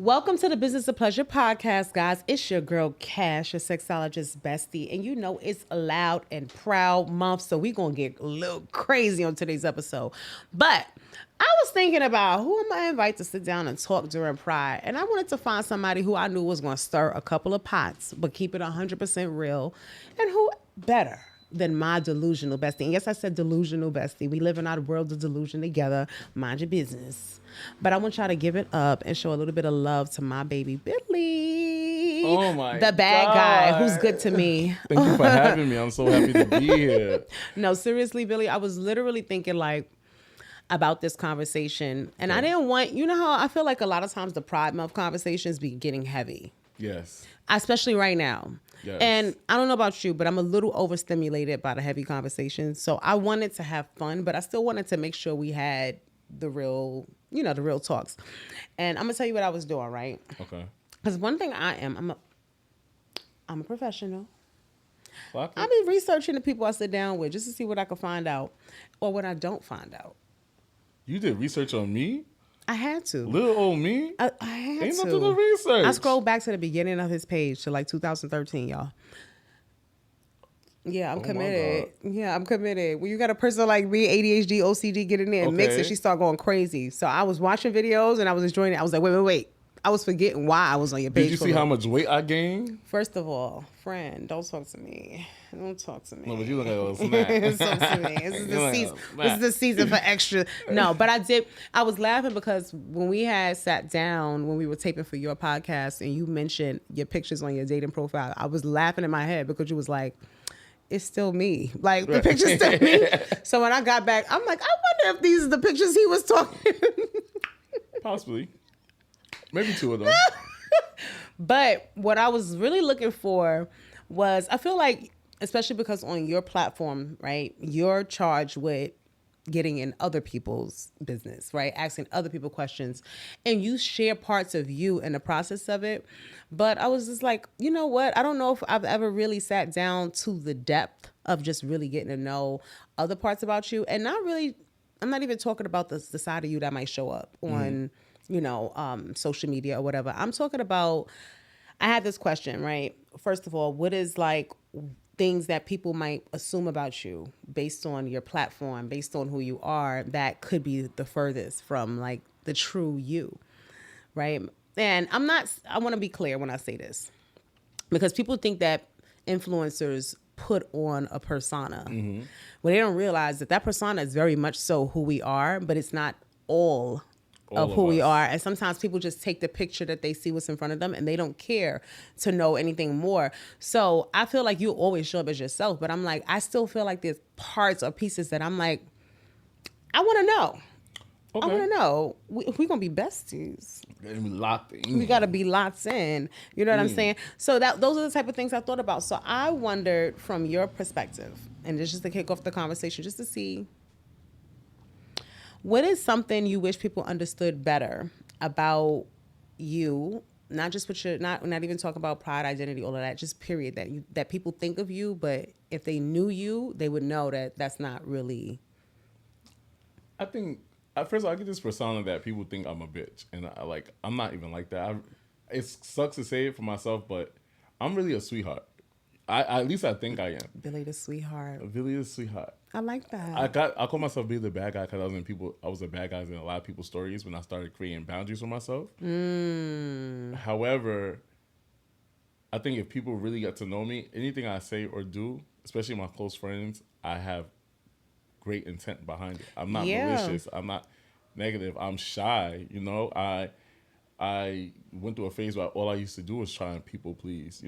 Welcome to the Business of Pleasure podcast, guys. It's your girl, Cash, your sexologist bestie. And you know it's a loud and proud month, so we're going to get a little crazy on today's episode. But I was thinking about who am I invite to sit down and talk during Pride. And I wanted to find somebody who I knew was going to stir a couple of pots, but keep it 100% real. And who better than my delusional bestie? And yes, I said delusional bestie. We live in our world of delusion together. Mind your business. But I want y'all to give it up and show a little bit of love to my baby Billy. Oh my The bad God. guy who's good to me. Thank you for having me. I'm so happy to be here. No, seriously, Billy, I was literally thinking like about this conversation. And I didn't want, you know how I feel like a lot of times the Pride Month conversations be getting heavy. Yes. Especially right now. Yes. And I don't know about you, but I'm a little overstimulated by the heavy conversations. So I wanted to have fun, but I still wanted to make sure we had the real, you know, the real talks. And I'm going to tell you what I was doing, right? Okay. Because one thing I'm a professional. Well, I be researching the people I sit down with just to see what I can find out or what I don't find out. You did research on me? I had to. Little old me? I had Ain't to. nothing to research. I scrolled back to the beginning of his page to like 2013, y'all. Yeah, I'm committed. Yeah, I'm committed. When you got a person like me, ADHD, OCD, get in there and mix it, she start going crazy. So I was watching videos and I was enjoying it. I was like, wait. I was forgetting why I was on your page. Did you see how much weight I gained? First of all, friend, don't talk to me. Don't talk to me. No, but you look like a little snack. Don't talk to me. This is the season for extra. No, but I was laughing because when we had sat down, when we were taping for your podcast and you mentioned your pictures on your dating profile, I was laughing in my head because you was like, it's still me. Like, the picture's still me. So when I got back, I'm like, I wonder if these are the pictures he was talking. Possibly. Maybe two of them. But what I was really looking for was, I feel like, especially because on your platform, right, you're charged with getting in other people's business, right? Asking other people questions. And you share parts of you in the process of it. But I was just like, you know what? I don't know if I've ever really sat down to the depth of just really getting to know other parts about you. And I'm not even talking about the side of you that might show up on, social media or whatever. I'm talking about, I had this question, right? First of all, what is like things that people might assume about you based on your platform, based on who you are, that could be the furthest from like the true you, right? And I want to be clear when I say this, because people think that influencers put on a persona. Mm-hmm. Well, they don't realize that persona is very much so who we are, but it's not all of who we are. And sometimes people just take the picture that they see what's in front of them and they don't care to know anything more. So I feel like you always show up as yourself, but I'm like, I still feel like there's parts or pieces that I'm like, I want to know. Okay. I want to know. We're going to be besties. We got to be locked in. You know what I'm saying? So those are the type of things I thought about. So I wondered from your perspective, and this is just to kick off the conversation, just to see, what is something you wish people understood better about you? Not just what you're not even talking about pride, identity, all of that. Just period. That people think of you, but if they knew you, they would know that that's not really. I think at first I get this persona that people think I'm a bitch, and I'm not even like that. It sucks to say it for myself, but I'm really a sweetheart. At least I think I am. Billy the sweetheart. Billy the sweetheart. I like that. I call myself Billy the bad guy because I was a bad guy in a lot of people's stories when I started creating boundaries for myself. However, I think if people really get to know me, anything I say or do, especially my close friends, I have great intent behind it. I'm not malicious. I'm not negative. I'm shy. I went through a phase where all I used to do was try and people please,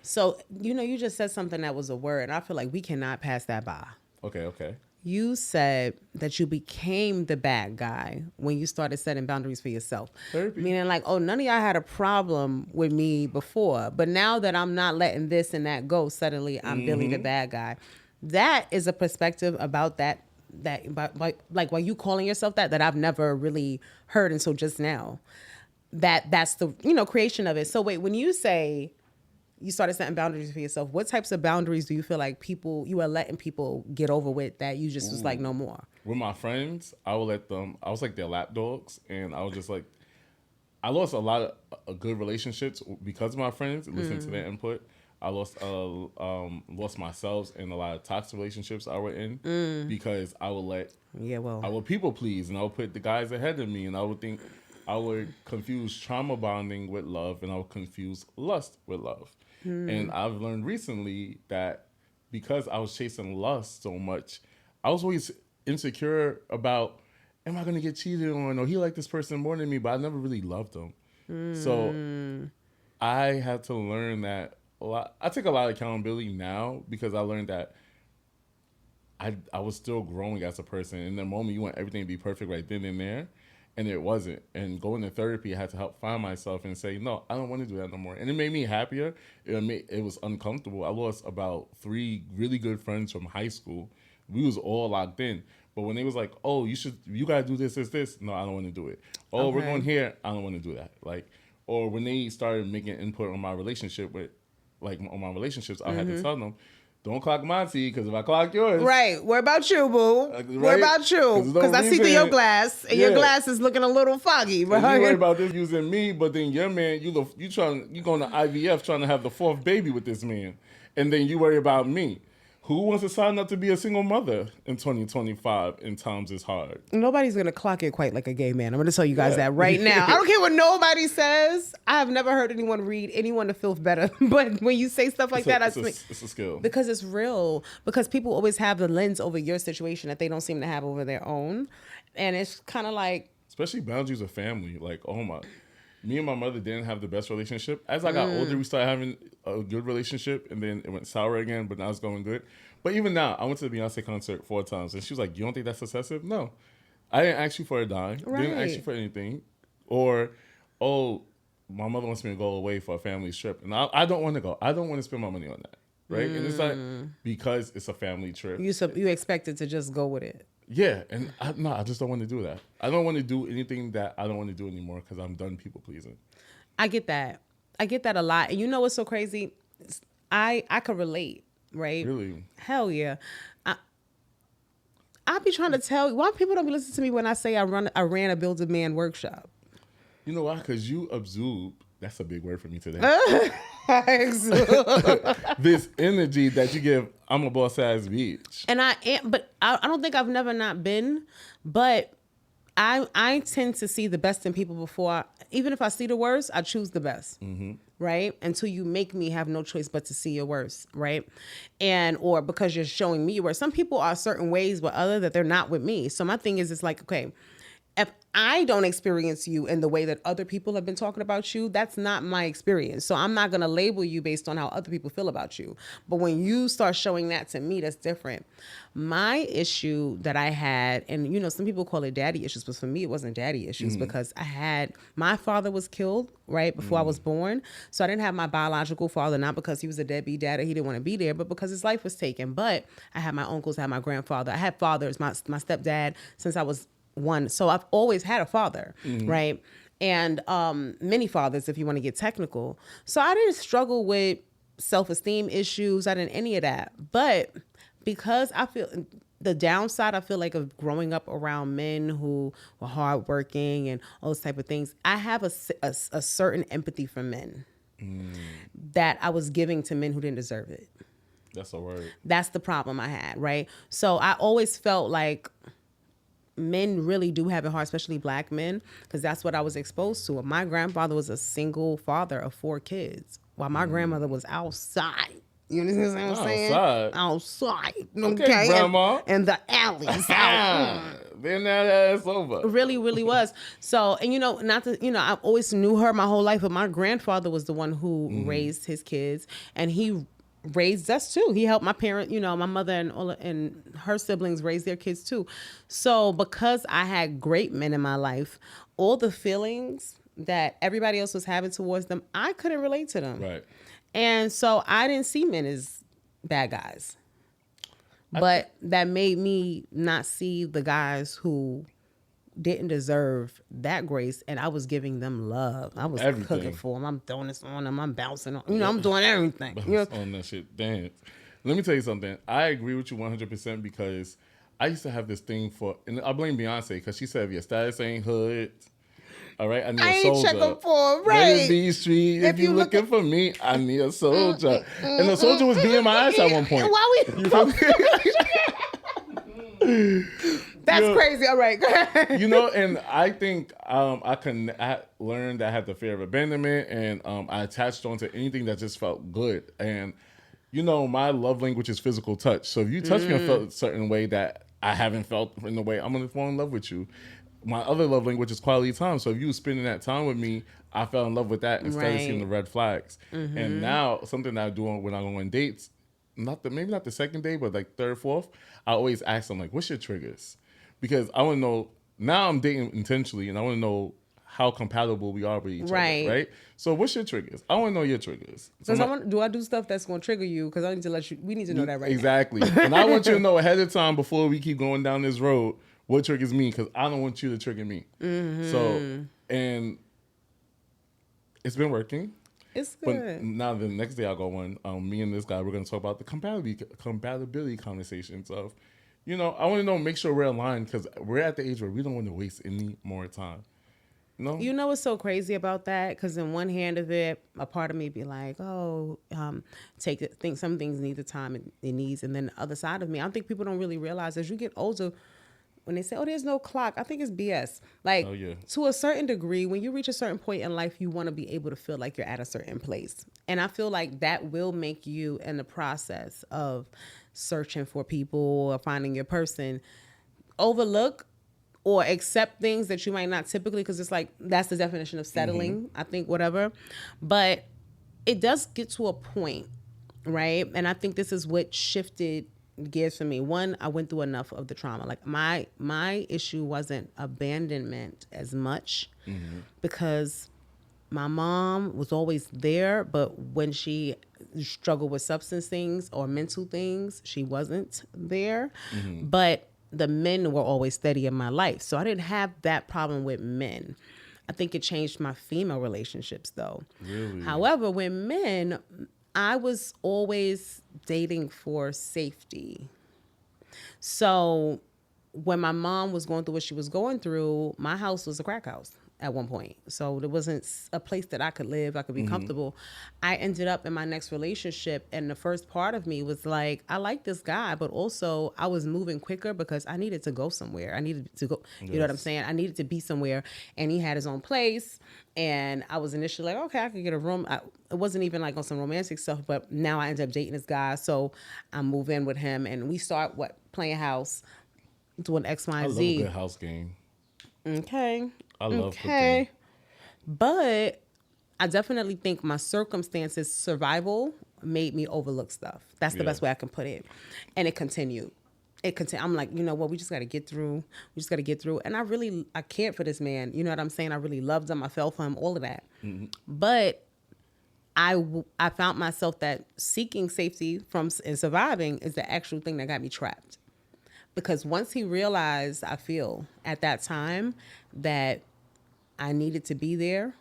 So you just said something that was a word, and I feel like we cannot pass that by. Okay. You said that you became the bad guy when you started setting boundaries for yourself. Therapy. Meaning like, oh, none of y'all had a problem with me before, but now that I'm not letting this and that go, suddenly I'm Billy the bad guy. That is a perspective about that like while you calling yourself that I've never really heard until just now. That's the creation of it. So wait, when you say you started setting boundaries for yourself, what types of boundaries do you feel like you are letting people get over with that you just was like no more? With my friends, I would let them. I was like their lap dogs, and I was just like, I lost a lot of good relationships because of my friends listening to their input. I lost myself in a lot of toxic relationships I were in because I would people please, and I would put the guys ahead of me, and I would confuse trauma bonding with love, and I would confuse lust with love. And I've learned recently that because I was chasing lust so much, I was always insecure about, am I going to get cheated on, or he liked this person more than me, but I never really loved him. So I had to learn that I take a lot of accountability now because I learned that I was still growing as a person. In the moment, you want everything to be perfect right then and there, and it wasn't. And going to therapy, I had to help find myself and say, no, I don't want to do that no more. And it made me happier. It was uncomfortable. I lost about 3 really good friends from high school. We was all locked in. But when they was like, oh, you got to do this. No, I don't want to do it. Oh, we're going here. I don't want to do that. Like, or when they started making input on my relationship on my relationships, I had to tell them, don't clock my tea, because if I clock yours. Right. What about you, boo? Right? What about you? Because I see through your glass, and your glass is looking a little foggy. Right? You worry about this using me, but then your man, you going to IVF trying to have the 4th baby with this man, and then you worry about me. Who wants to sign up to be a single mother in 2025 and times is hard? Nobody's going to clock it quite like a gay man. I'm going to tell you guys that right now. I don't care what nobody says. I have never heard anyone read anyone to feel better. But when you say stuff like it's a skill. Because it's real. Because people always have the lens over your situation that they don't seem to have over their own. And it's kind of like... Especially boundaries of family. Like, oh my... Me and my mother didn't have the best relationship. As I got older, we started having a good relationship, and then it went sour again, but now it's going good. But even now, I went to the Beyoncé concert 4 times, and she was like, you don't think that's excessive? No. I didn't ask you for a dime. Right. Didn't ask you for anything. Or, oh, my mother wants me to go away for a family trip, and I don't want to go. I don't want to spend my money on that, right? And it's like, because it's a family trip. You expected to just go with it. Yeah, and I just don't want to do that. I don't want to do anything that I don't want to do anymore because I'm done people pleasing. I get that. I get that a lot. And you know what's so crazy? I could relate, right? Really? Hell yeah. I be trying to tell you, why people don't be listening to me when I say I ran a Build a Man workshop? You know why? Because you absorb. That's a big word for me today. This energy that you give, I'm a boss ass bitch. And I am, but I don't think I've never not been, but I tend to see the best in people before, even if I see the worst, I choose the best, right? Until you make me have no choice but to see your worst, right? Or because you're showing me your worst. Some people are certain ways with other that they're not with me. So my thing is, it's like, okay, if I don't experience you in the way that other people have been talking about you, that's not my experience. So I'm not going to label you based on how other people feel about you. But when you start showing that to me, that's different. My issue that I had, and you know, some people call it daddy issues, but for me, it wasn't daddy issues because my father was killed right before I was born. So I didn't have my biological father, not because he was a deadbeat dad or he didn't want to be there, but because his life was taken. But I had my uncles, I had my grandfather, I had fathers, my stepdad since I was 1. So I've always had a father, right? And many fathers, if you want to get technical. So I didn't struggle with self-esteem issues. I didn't any of that. But because I feel the downside, I feel like of growing up around men who were hardworking and all those type of things, I have a certain empathy for men that I was giving to men who didn't deserve it. That's a word. That's the problem I had, right? So I always felt like men really do have it hard, especially black men, because that's what I was exposed to. My grandfather was a single father of 4 kids, while my grandmother was outside. You understand what I'm saying? Outside. Okay, Grandma. And the alleys. Then that ass over. Really, really was. So, and I always knew her my whole life, but my grandfather was the one who raised his kids, and he raised us too. He helped my parents, my mother and her siblings raise their kids too. So because I had great men in my life, all the feelings that everybody else was having towards them, I couldn't relate to them. Right. And so I didn't see men as bad guys. But that made me not see the guys who didn't deserve that grace, and I was giving them love. I was cooking for them. I'm throwing this on them. I'm bouncing on. I'm doing everything. On that shit, dance. Let me tell you something. I agree with you 100% because I used to have this thing and I blame Beyonce because she said if your status ain't hood, All right, I need I a ain't soldier. checking for him, right? Let B Street. If you looking for me, I need a soldier. And the soldier was being my ass at one point. Why we? You feel me? That's crazy. All right, go ahead. You know, and I think I learned I had the fear of abandonment, and I attached onto anything that just felt good. And you know, my love language is physical touch. So if you touch me and felt a certain way that I haven't felt in the way, I'm gonna fall in love with you. My other love language is quality time. So if you were spending that time with me, I fell in love with that instead of seeing the red flags. And now something that I do when I go on dates, maybe not the second day, but like third, fourth, I always ask them like, "What's your triggers?" Because I want to know. Now I'm dating intentionally, and I want to know how compatible we are with each other. Right. So what's your triggers? I want to know your triggers. So do I do stuff that's going to trigger you? Because I need to let you. We need to know that right exactly. And I want you to know ahead of time before we keep going down this road what triggers me, because I don't want you to trigger me. So, and it's been working. It's good. But now the next day I'll go on, me and this guy, we're going to talk about the compatibility conversations of, you know, I want to know, make sure we're aligned, because we're at the age where we don't want to waste any more time. No? You know what's so crazy about that? Because in one hand of it, a part of me be like, think some things need the time it needs. And then the other side of me, I think people don't really realize as you get older, when they say, there's no clock, I think it's BS. Like, to a certain degree, when you reach a certain point in life, you want to be able to feel like you're at a certain place. And I feel like that will make you, in the process of searching for people or finding your person, overlook or accept things that you might not typically, because it's like, that's the definition of settling, I think, whatever. But it does get to a point, right? And I think this is what shifted gears for me. One, I went through enough of the trauma. Like my issue wasn't abandonment as much, because my mom was always there, but when she struggled with substance things or mental things, she wasn't there. But the men were always steady in my life. So I didn't have that problem with men. I think it changed my female relationships though. Really? However, with men, I was always dating for safety. So when my mom was going through what she was going through, my house was a crack house at one point. So there wasn't a place that I could live, I could be comfortable. I ended up in my next relationship, and the first part of me was like, I like this guy, but also I was moving quicker because I needed to go somewhere. I needed to go, you know what I'm saying? I needed to be somewhere, and he had his own place. And I was initially like, okay, I could get a room. It wasn't even like on some romantic stuff, but now I ended up dating this guy. So I move in with him, and we start playing house, doing X, Y, and Z. I love a good house game. Okay. I love cooking. But I definitely think my circumstances, survival, made me overlook stuff. That's the best way I can put it. And it continued. I'm like, you know what? We just got to get through. And I cared for this man. You know what I'm saying? I really loved him. I fell for him, all of that. But I found myself that seeking safety and surviving is the actual thing that got me trapped. Because once he realized, I feel, at that time, that I needed to be there,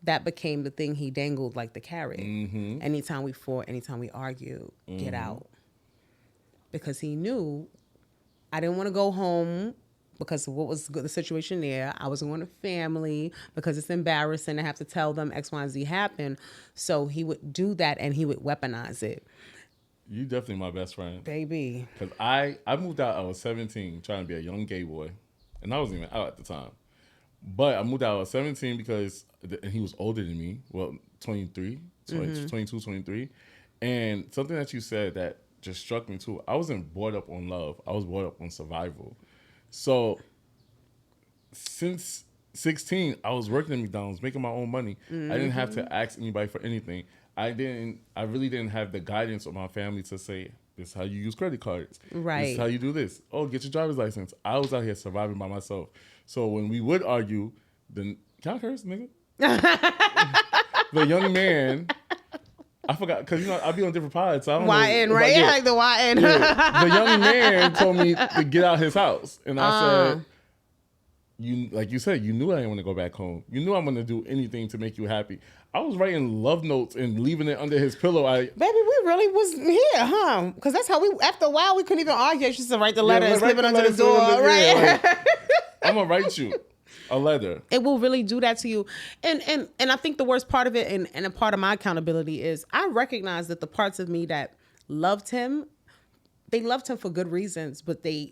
that became the thing he dangled like the carrot. Anytime we fought, anytime we argued, get out. Because he knew I didn't want to go home because of what was the situation there. I wasn't going to family because it's embarrassing to have to tell them X, Y, and Z happened. So he would do that, and he would weaponize it. You definitely my best friend. Baby. Because I moved out, I was 17, trying to be a young gay boy. And I wasn't even out at the time. But I moved out, I was 17 because and he was older than me. Well, 22, 23. And something that you said that just struck me too. I wasn't brought up on love. I was brought up on survival. So since 16, I was working at McDonald's, making my own money. I didn't have to ask anybody for anything. I really didn't have the guidance of my family to say, this is how you use credit cards. Right. This is how you do this. Oh, get your driver's license. I was out here surviving by myself. So when we would argue, then, can I curse, nigga? The young man, I forgot, because, you know, I'll be on different pods. So I don't YN, know right? Like the YN. Yeah. The young man told me to get out his house. And I said, like you said, you knew I didn't want to go back home. You knew I'm going to do anything to make you happy. I was writing love notes and leaving it under his pillow. Baby, we really was here, huh? Because that's how after a while, we couldn't even argue. She used to write the letter and slip it under the door, right? Like, I'm going to write you. A letter. It will really do that to you. And I think the worst part of it, and a part of my accountability, is I recognize that the parts of me that loved him, they loved him for good reasons, but the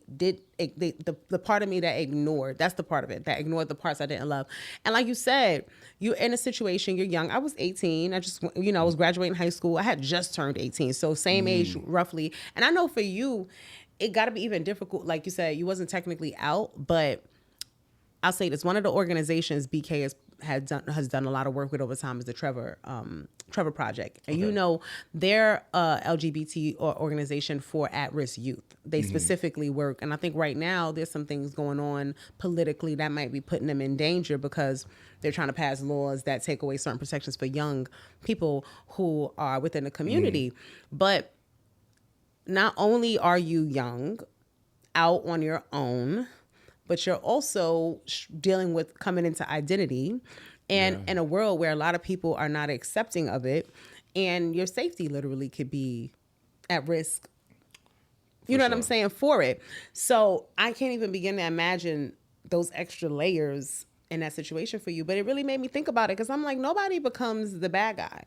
part of me that ignored, that's the part of it that ignored the parts I didn't love. And like you said, you're in a situation, you're young. I was 18. I was graduating high school. I had just turned 18. So same age roughly. And I know for you, it got to be even difficult. Like you said, you wasn't technically out, but I'll say this: one of the organizations BK has done a lot of work with over time is the Trevor Project, and they're a LGBT organization for at-risk youth. They specifically work, and I think right now there's some things going on politically that might be putting them in danger because they're trying to pass laws that take away certain protections for young people who are within the community. But not only are you young, out on your own, but you're also dealing with coming into identity and in a world where a lot of people are not accepting of it, and your safety literally could be at risk. You know what I'm saying? For it. So I can't even begin to imagine those extra layers in that situation for you. But it really made me think about it because I'm like, nobody becomes the bad guy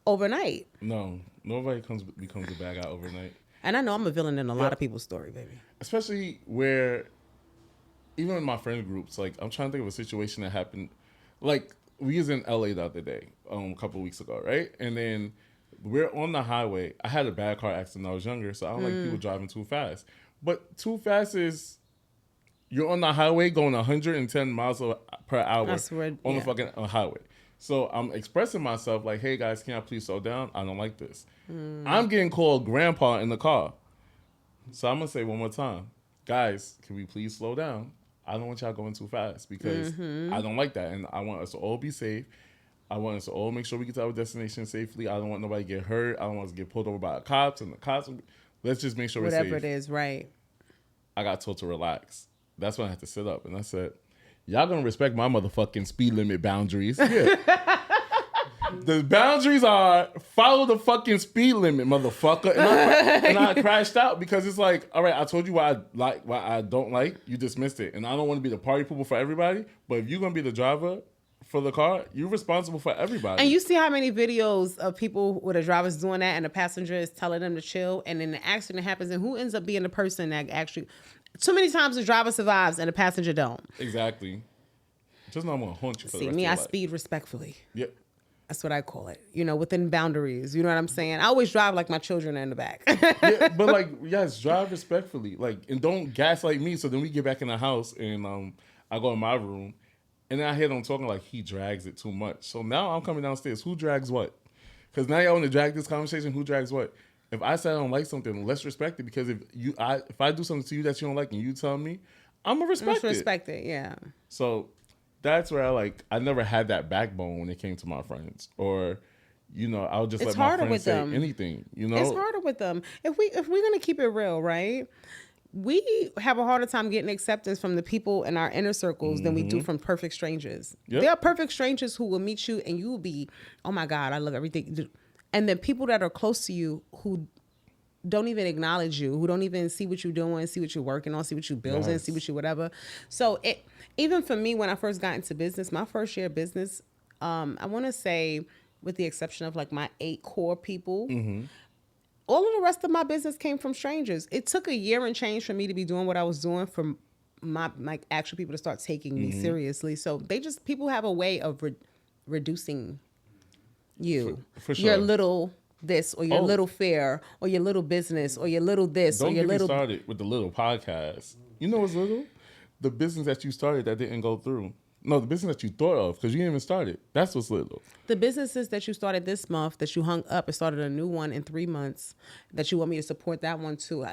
overnight. No, nobody becomes the bad guy overnight. And I know I'm a villain in a lot of people's story, baby. Especially where, even in my friend groups, like I'm trying to think of a situation that happened. Like we was in LA the other day, a couple of weeks ago, right? And then we're on the highway. I had a bad car accident when I was younger, so I don't like people driving too fast. But too fast is you're on the highway going 110 miles per hour on the fucking highway. So I'm expressing myself like, hey guys, can I please slow down? I don't like this. I'm getting called grandpa in the car. So I'm going to say one more time. Guys, can we please slow down? I don't want y'all going too fast because I don't like that. And I want us to all be safe. I want us to all make sure we get to our destination safely. I don't want nobody to get hurt. I don't want us to get pulled over by the cops. And the cops, let's just make sure we're safe. Whatever it is, right. I got told to relax. That's when I had to sit up. And I said, y'all going to respect my motherfucking speed limit boundaries. Yeah. The boundaries are follow the fucking speed limit, motherfucker. And I crashed out because it's like, all right, I told you what I like, what I don't like. You dismissed it. And I don't want to be the party pooper for everybody. But if you're going to be the driver for the car, you're responsible for everybody. And you see how many videos of people where the driver's doing that and the passenger is telling them to chill. And then the accident happens. And who ends up being the person that actually... Too many times the driver survives and the passenger don't. Exactly. Just not want to haunt you for the rest of your life. I life. speed respectfully. Yep. That's what I call it. Within boundaries. You know what I'm saying? I always drive like my children are in the back. Yeah, but like, yes, drive respectfully. Like, and don't gaslight me. So then we get back in the house and I go in my room and then I hear them talking like he drags it too much. So now I'm coming downstairs. Who drags what? Because now y'all want to drag this conversation. Who drags what? If I say I don't like something, let's respect it. Because if I do something to you that you don't like and you tell me, I'm gonna respect it. Yeah. So that's where I never had that backbone when it came to my friends, or I would just let my friends say anything. It's harder with them. If we're gonna keep it real, right? We have a harder time getting acceptance from the people in our inner circles than we do from perfect strangers. Yep. There are perfect strangers who will meet you and you will be, oh my God, I love everything. And then people that are close to you who don't even acknowledge you, who don't even see what you're doing, see what you're working on, see what you're building, see what you whatever. So even for me, when I first got into business, my first year of business, I want to say, with the exception of like my 8 core people, all of the rest of my business came from strangers. It took a year and change for me to be doing what I was doing for my actual people to start taking me seriously. So people have a way of reducing you, for sure. Your little this or your little fair or your little business or your little this or your little... Don't get me started with the little podcast. You know what's little? The business that you started that didn't go through. No, the business that you thought of because you didn't even start it. That's what's little. The businesses that you started this month that you hung up and started a new one in 3 months that you want me to support that one too.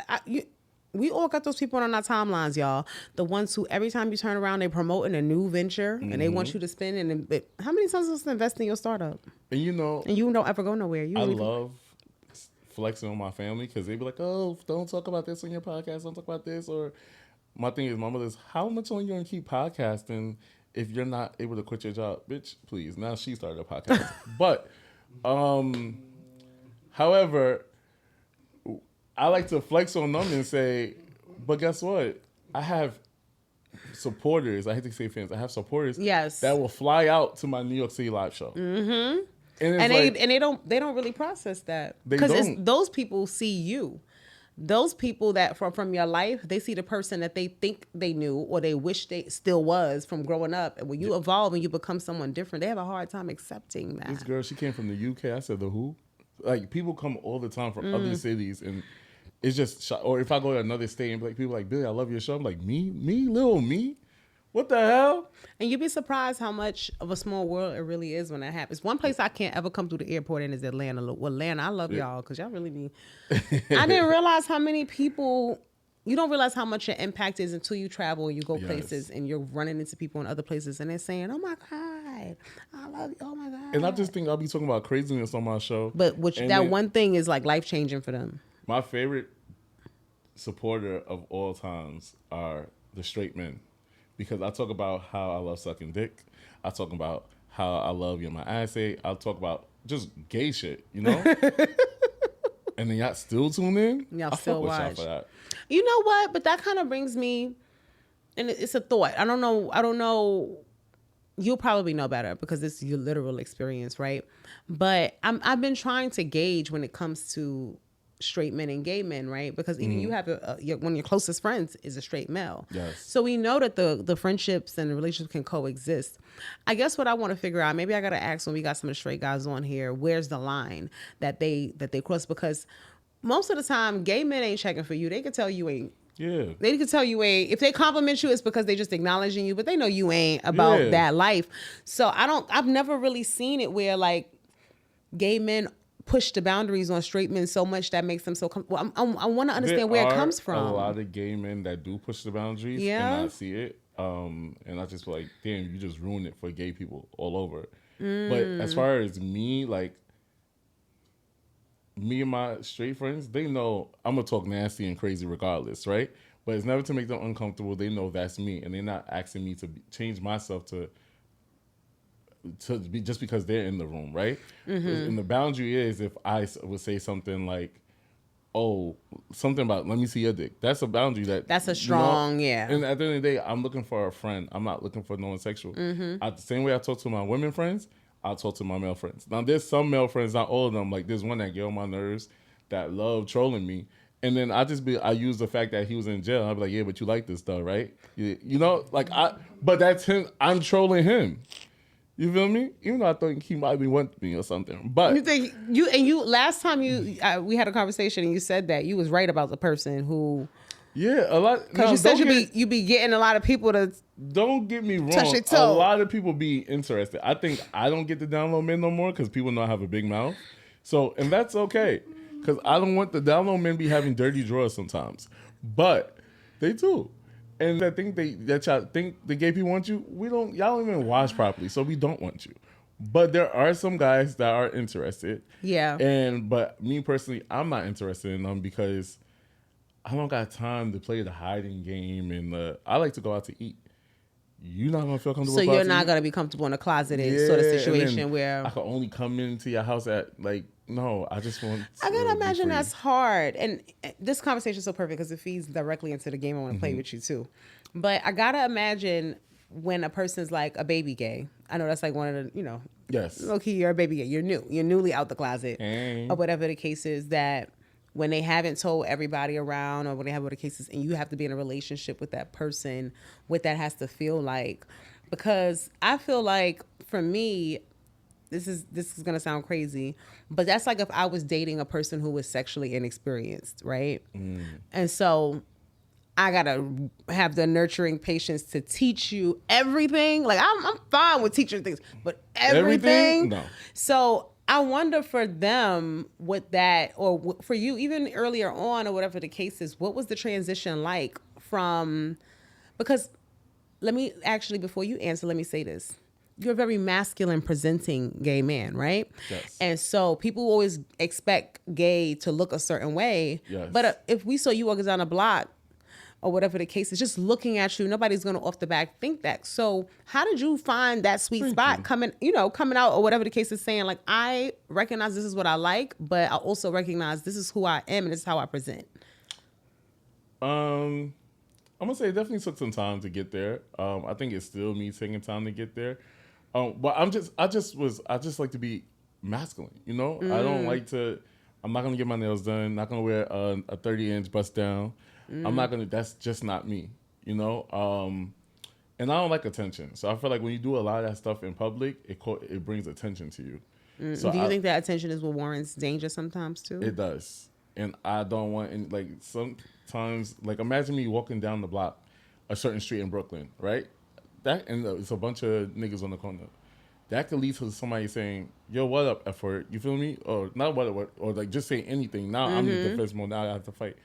We all got those people on our timelines, y'all. The ones who every time you turn around, they're promoting a new venture and they want you to spend. But how many times was to invest in your startup? And you don't ever go nowhere. I love flexing on my family because they be like, oh, don't talk about this on your podcast. Don't talk about this. Or my thing is, my mother's, how much longer you going to keep podcasting if you're not able to quit your job? Bitch, please. Now she started a podcast. But, however... I like to flex on them and say, but guess what? I have supporters. I hate to say fans. I have supporters. Yes. That will fly out to my New York City live show. Mm-hmm. And they don't really process that, They because don't. those people see you. Those people that from your life, they see the person that they think they knew or they wish they still was from growing up. And when you evolve and you become someone different, they have a hard time accepting that. This girl, she came from the UK. I said, the who? Like, people come all the time from other cities, and it's just, or if I go to another state and like people like, Billy, I love your show. I'm like, me, little me? What the hell? And you'd be surprised how much of a small world it really is when that happens. One place I can't ever come through the airport in is Atlanta. Well, Atlanta, I love y'all because y'all really be. I didn't realize how many people. You don't realize how much your impact is until you travel and you go places and you're running into people in other places and they're saying, "Oh my God, I love you. Oh my God." And I just think I'll be talking about craziness on my show. But one thing is like life changing for them. My favorite supporter of all times are the straight men. Because I talk about how I love sucking dick. I talk about how I love getting my ass ate. I talk about just gay shit, you know? And then y'all still tune in? Y'all still watch. Y'all for that. You know what? But that kind of brings me, and it's a thought. I don't know. You'll probably know better because it's your literal experience, right? But I've been trying to gauge when it comes to straight men and gay men, right? Because even you have one of your closest friends is a straight male. Yes. So we know that the friendships and the relationships can coexist. I guess what I want to figure out, maybe I got to ask when we got some of the straight guys on here, where's the line that they cross? Because most of the time, gay men ain't checking for you. They can tell you ain't. Yeah. They can tell you ain't. If they compliment you, it's because they just acknowledging you, but they know you ain't about that life. So I've never really seen it where like gay men push the boundaries on straight men so much that makes them so I want to understand where it comes from. A lot of gay men that do push the boundaries and I see it. And I just feel like, damn, you just ruined it for gay people all over. But as far as me, like me and my straight friends, they know I'm gonna talk nasty and crazy regardless, right? But it's never to make them uncomfortable. They know that's me, and they're not asking me to change myself to be just because they're in the room, right? And the boundary is if I would say something like, "Oh, something about let me see your dick." That's a boundary. That's a strong, And at the end of the day, I'm looking for a friend. I'm not looking for no one sexual. The same way I talk to my women friends, I'll talk to my male friends. Now, there's some male friends, not all of them. Like there's one that get on my nerves that love trolling me. And then I use the fact that he was in jail. I'll be like, yeah, but you like this stuff, right? You know, like but that's him. I'm trolling him. You feel me? Even though I think he might be wanting me or something. But you think last time we had a conversation and you said that you was right about the person who. Yeah, a lot. Because you said you be getting a lot of people to. Don't get me wrong. Touch your toe. A lot of people be interested. I think I don't get to download men no more because people know I have a big mouth. So, and that's okay. Because I don't want the download men be having dirty drawers sometimes. But they do. And I think y'all think the gay people want you. Y'all don't even wash properly, so we don't want you. But there are some guys that are interested. Yeah. But me personally, I'm not interested in them because I don't got time to play the hiding game and I like to go out to eat. You're not gonna feel comfortable. So you're not gonna be comfortable in a closeted sort of situation where I can only come into your house at like no. I just want. I gotta imagine that's hard, and this conversation is so perfect because it feeds directly into the game I want to play with you too. But I gotta imagine when a person's like a baby gay. I know that's like one of the yes. Low key, you're a baby gay. You're newly out the closet, or whatever the case is that. When they haven't told everybody around or when they have other cases and you have to be in a relationship with that person, what that has to feel like. Because I feel like for me, this is going to sound crazy, but that's like if I was dating a person who was sexually inexperienced, right? And so I got to have the nurturing patience to teach you everything. Like I'm fine with teaching things, but everything? No. So I wonder for them what that, or for you, even earlier on or whatever the case is, what was the transition like from, because before you answer, let me say this. You're a very masculine presenting gay man, right? Yes. And so people always expect gay to look a certain way. Yes. But if we saw you walking down a block, or whatever the case is, just looking at you, nobody's going to off the back think that. So how did you find that sweet spot coming out or whatever the case is saying, like, I recognize this is what I like, but I also recognize this is who I am and this is how I present? I'm gonna say it definitely took some time to get there. I think it's still me taking time to get there. But I just like to be masculine, you know? I don't like to, I'm not gonna get my nails done, not gonna wear a 30-inch bust down. I'm not gonna, that's just not me, you know? And I don't like attention. So I feel like when you do a lot of that stuff in public, it brings attention to you. So do you think that attention is what warrants danger sometimes too? It does. And I don't want, and like sometimes, like imagine me walking down the block, a certain street in Brooklyn, right? That, and it's a bunch of niggas on the corner. That could lead to somebody saying, yo, what up, F-word? You feel me? Or not what up, or like just say anything. Now I'm in the defense mode, now I have to fight.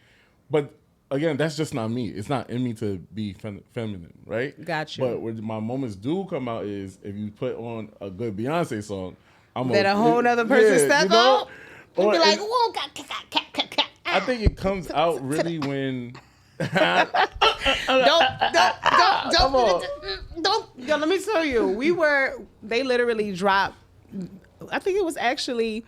But again, that's just not me. It's not in me to be feminine, right? Gotcha. But when my moments do come out is if you put on a good Beyonce song, then a whole other person step out. You'd be like, whoa, I think it comes out really when. Don't. Yo, let me tell you, they literally dropped, I think it was actually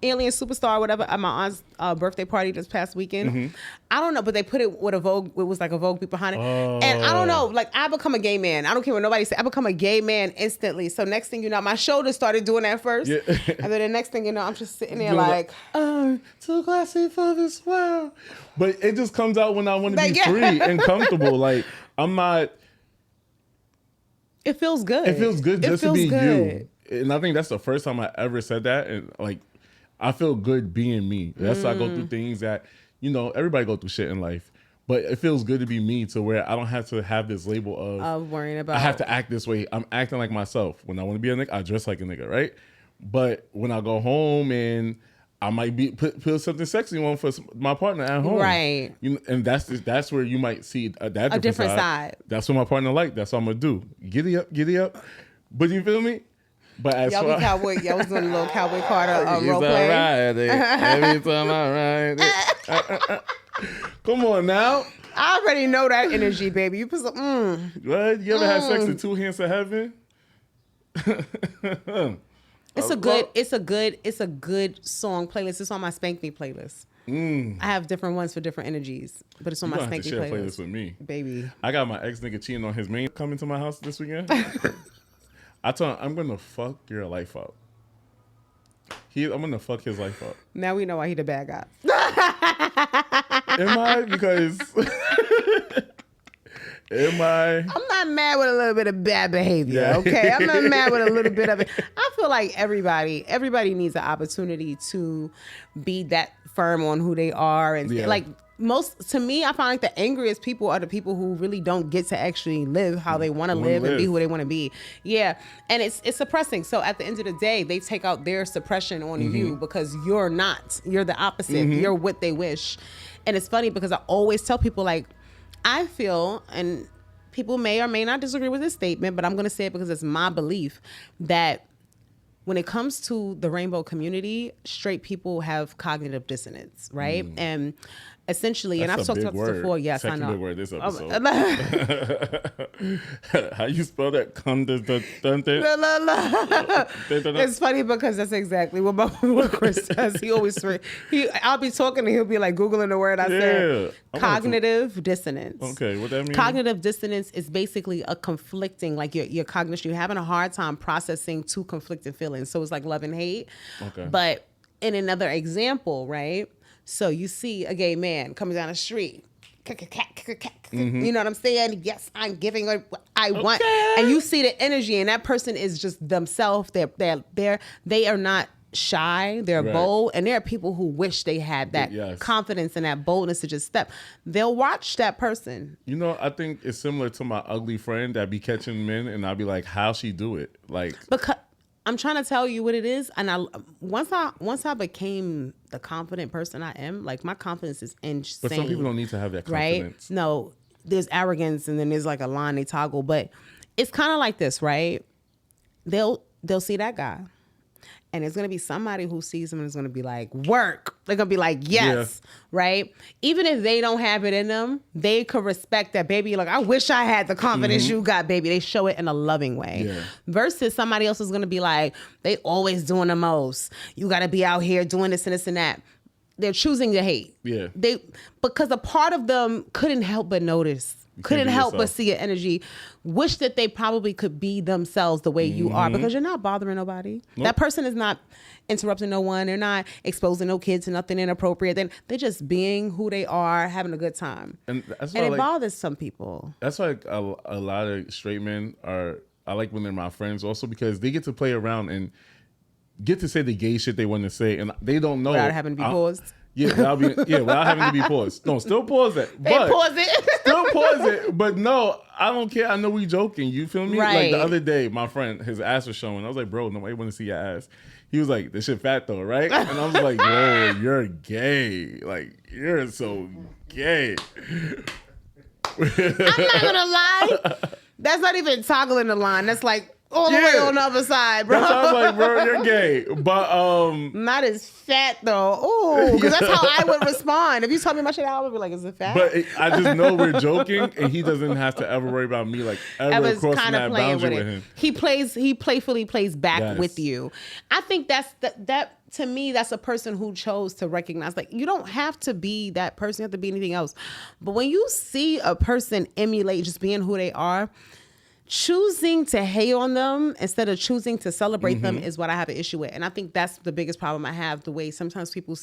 Alien Superstar or whatever at my aunt's birthday party this past weekend. I don't know, but they put it with a Vogue. It was like a Vogue beat behind it. And I don't know, like I become a gay man. I don't care what nobody says. I become a gay man instantly. So next thing you know, my shoulders started doing that first. Yeah. And then the next thing you know, I'm just sitting there like, I'm too classy for this world. But it just comes out when I want to be free and comfortable. Like I'm not. It feels good. It feels good just to be you. And I think that's the first time I ever said that. And like, I feel good being me. That's why I go through things that, you know, everybody go through shit in life. But it feels good to be me to where I don't have to have this label of worrying about. I have to act this way. I'm acting like myself. When I want to be a nigga, I dress like a nigga, right? But when I go home and I might be put something sexy on for my partner at home, right? You know, and that's where you might see a different side. That's what my partner like. That's what I'm gonna do. Giddy up. But you feel me? But as y'all was doing a little Cowboy Carter role play. Every time I ride it. Come on now. I already know that energy, baby. You put some. What? You ever had sex in 2 Hands to Heaven? It's a good song playlist. It's on my Spank Me playlist. I have different ones for different energies, but it's on my Spank Me playlist with me, baby. I got my ex nigga cheating on his main coming to my house this weekend. I told him I'm gonna fuck your life up. I'm gonna fuck his life up. Now we know why he the bad guy. Am I? Because am I? I'm not mad with a little bit of bad behavior, okay? I'm not mad with a little bit of it. I feel like everybody needs an opportunity to be that firm on who they are. And like to me, I find like the angriest people are the people who really don't get to actually live how they want to live and be who they want to be. Yeah. And it's suppressing. So at the end of the day, they take out their suppression on you because you're not. You're the opposite. You're what they wish. And it's funny because I always tell people, like, I feel, and people may or may not disagree with this statement, but I'm going to say it because it's my belief that when it comes to the rainbow community, straight people have cognitive dissonance, right? And essentially, that's and I've talked about this before. Yes, second I know. Big word this episode. How you spell that? It's funny because that's exactly what Chris does. He always I'll be talking and he'll be like Googling the word I said. Cognitive dissonance. Okay, what that mean? Cognitive dissonance is basically a conflicting, like your cognition. You're having a hard time processing two conflicting feelings. So it's like love and hate. Okay. But in another example, right? So you see a gay man coming down the street. You know what I'm saying? Yes, I'm giving her what I want. And you see the energy, and that person is just themselves. They are not shy. They're bold. And there are people who wish they had that confidence and that boldness to just step. They'll watch that person. You know, I think it's similar to my ugly friend that be catching men, and I'll be like, how she do it? Like, because I'm trying to tell you what it is, and once I became the confident person I am, like my confidence is insane. But some people don't need to have that confidence. Right? No, there's arrogance, and then there's like a line they toggle. But it's kind of like this, right? They'll see that guy, and there's gonna be somebody who sees him and is gonna be like, work. They're gonna be like, yes, right? Even if they don't have it in them, they could respect that, baby. Like, I wish I had the confidence you got, baby. They show it in a loving way. Yeah. Versus somebody else is gonna be like, they always doing the most. You gotta be out here doing this and this and that. They're choosing to hate. Yeah. Because a part of them couldn't help but notice couldn't help but see your energy. Wish that they probably could be themselves the way you are, because you're not bothering nobody. Nope. That person is not interrupting no one. They're not exposing no kids to nothing inappropriate. They're just being who they are, having a good time. And it bothers some people. That's why a lot of straight men are, I like when they're my friends also, because they get to play around and get to say the gay shit they want to say, and they don't know. Without having to be paused. Without having to be paused. No, still pause it. Pause it. Still pause it. But no, I don't care. I know we joking. You feel me? Right. Like the other day, my friend, his ass was showing. I was like, bro, nobody want to see your ass. He was like, this shit fat though, right? And I was like, whoa, you're gay. Like, you're so gay. I'm not gonna lie. That's not even toggling the line. That's like all the way on the other side, bro. That's how I was like, bro, you're gay. But not as fat though. Ooh, because that's how I would respond. If you told me my shit, I would be like, is it fat? But I just know we're joking, and he doesn't have to ever worry about me like ever crossing that boundary with him. He playfully plays back with you. I think that's that to me, that's a person who chose to recognize, like, you don't have to be that person, you have to be anything else. But when you see a person emulate just being who they are, choosing to hate on them instead of choosing to celebrate them is what I have an issue with. And I think that's the biggest problem I have, the way sometimes people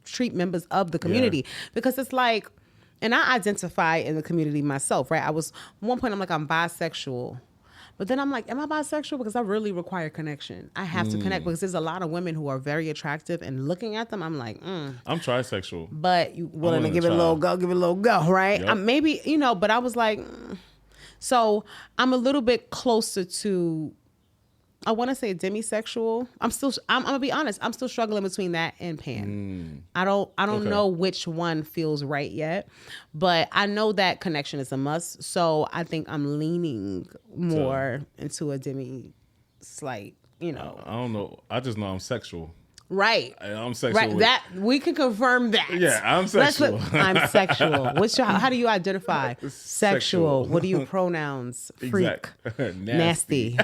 treat members of the community. Because it's like, and I identify in the community myself, right? At one point I'm like, I'm bisexual. But then I'm like, am I bisexual? Because I really require connection. I have to connect, because there's a lot of women who are very attractive, and looking at them, I'm like, I'm trisexual. But you willing to give it a little go, right? Yep. Maybe, but I was like, So I'm a little bit closer to, I want to say demisexual. I'm gonna be honest, I'm still struggling between that and pan. I don't know which one feels right yet, but I know that connection is a must. So I think I'm leaning more into a demi slight, I don't know. I just know I'm sexual. Right. I'm sexual. Right. That we can confirm that. Yeah, I'm sexual. I'm sexual. How do you identify? Sexual. What are your pronouns? Freak. Nasty.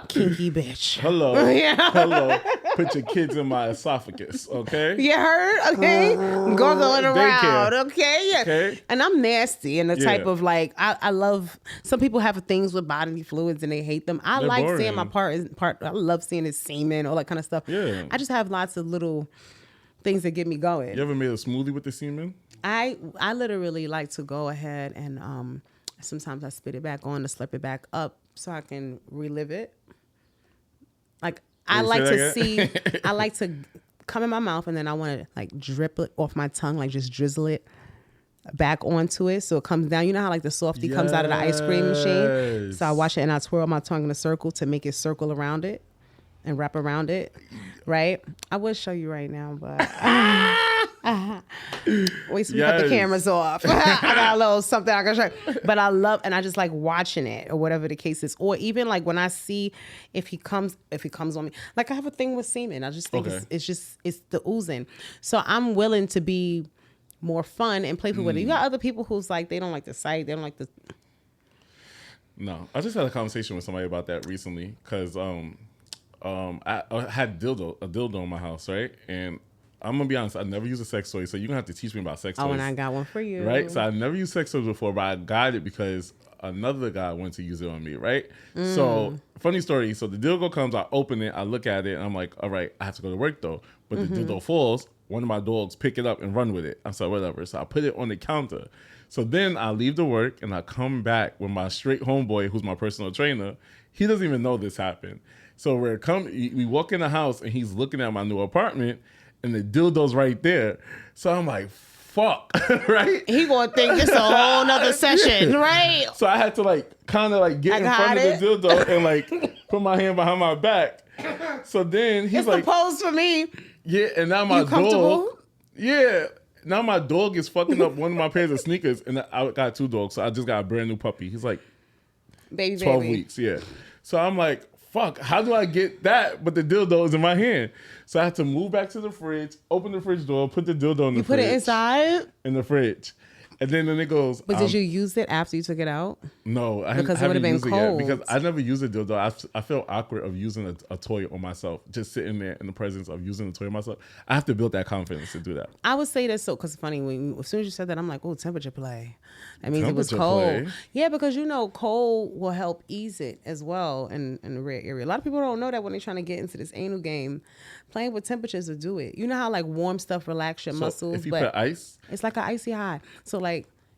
Kinky bitch. Hello. Hello. Put your kids in my esophagus, okay? You heard? Okay. Gargling around. Okay. Yeah. Okay. And I'm nasty in the type of like, I love, some people have things with bodily fluids and they hate them. They're like boring. Seeing my part. I love seeing his semen, all that kind of stuff. Yeah. I just have lots of little things that get me going. You ever made a smoothie with the semen? I literally like to go ahead and sometimes I spit it back on to slurp it back up so I can relive it. Like I like to come in my mouth and then I want to like drip it off my tongue, like just drizzle it back onto it so it comes down. You know how like the softie comes out of the ice cream machine? So I wash it and I twirl my tongue in a circle to make it circle around it and wrap around it, right? I would show you right now, but wait till we cut the cameras off. I got a little something I can show you. But I love, and I just like watching it or whatever the case is. Or even like when I see if he comes on me. Like I have a thing with semen. I just think it's the oozing. So I'm willing to be more fun and playful with it. You got other people who's like, they don't like the sight. They don't like the... No, I just had a conversation with somebody about that recently because I had a dildo in my house, right? And I'm gonna be honest, I never used a sex toy, so you're gonna have to teach me about sex toys. Oh, and I got one for you. Right? So I never used sex toys before, but I got it because another guy wanted to use it on me, right? So, funny story. So the dildo comes, I open it, I look at it, and I'm like, all right, I have to go to work though. But the dildo falls, one of my dogs pick it up and run with it. I'm like, whatever. So I put it on the counter. So then I leave to work and I come back with my straight homeboy, who's my personal trainer. He doesn't even know this happened. So we walk in the house and he's looking at my new apartment and the dildo's right there. So I'm like, fuck, right? He gonna think it's a whole nother session, right? So I had to like kind of like get in front of the dildo and like put my hand behind my back. So then he's like, the pose for me. Yeah, and now my dog. Yeah. Now my dog is fucking up one of my pairs of sneakers, and I got two dogs, so I just got a brand new puppy. He's like 12 weeks, yeah. So I'm like, fuck, how do I get that? But the dildo is in my hand. So I had to move back to the fridge, open the fridge door, put the dildo in the fridge. You put it inside? In the fridge. And then it goes. But did you use it after you took it out? No, I because haven't it would have used been it cold. yet because I never use a dildo. I feel awkward of using a toy on myself, just sitting there in the presence of using a toy on myself. I have to build that confidence to do that. I would say that because funny as soon as you said that, I'm like, oh, temperature play. That means it was cold. Play. Yeah, because cold will help ease it as well in the rare area. A lot of people don't know that when they're trying to get into this anal game, playing with temperatures will do it. You know how like warm stuff relax your muscles, if you put ice, it's like an icy high. So like.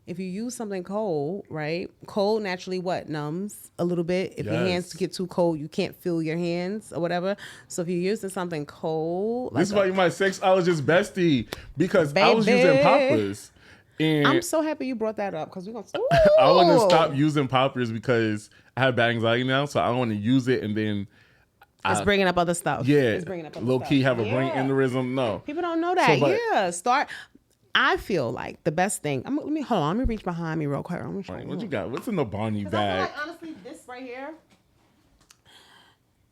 If you use something cold, right? Cold naturally numbs a little bit. If your hands get too cold, you can't feel your hands or whatever. So if you're using something cold, this is why you're my sexologist bestie, because I was using poppers. And I'm so happy you brought that up because we're gonna. I want to stop using poppers because I have bad anxiety now, so I don't want to use it and then. It's bringing up other stuff. Yeah, it's bringing up other low stuff. key have a brain aneurysm. No, people don't know that. Start. I feel like the best thing. Let me reach behind me real quick. Right, what you got? What's in the Bonnie bag? Like, honestly, this right here.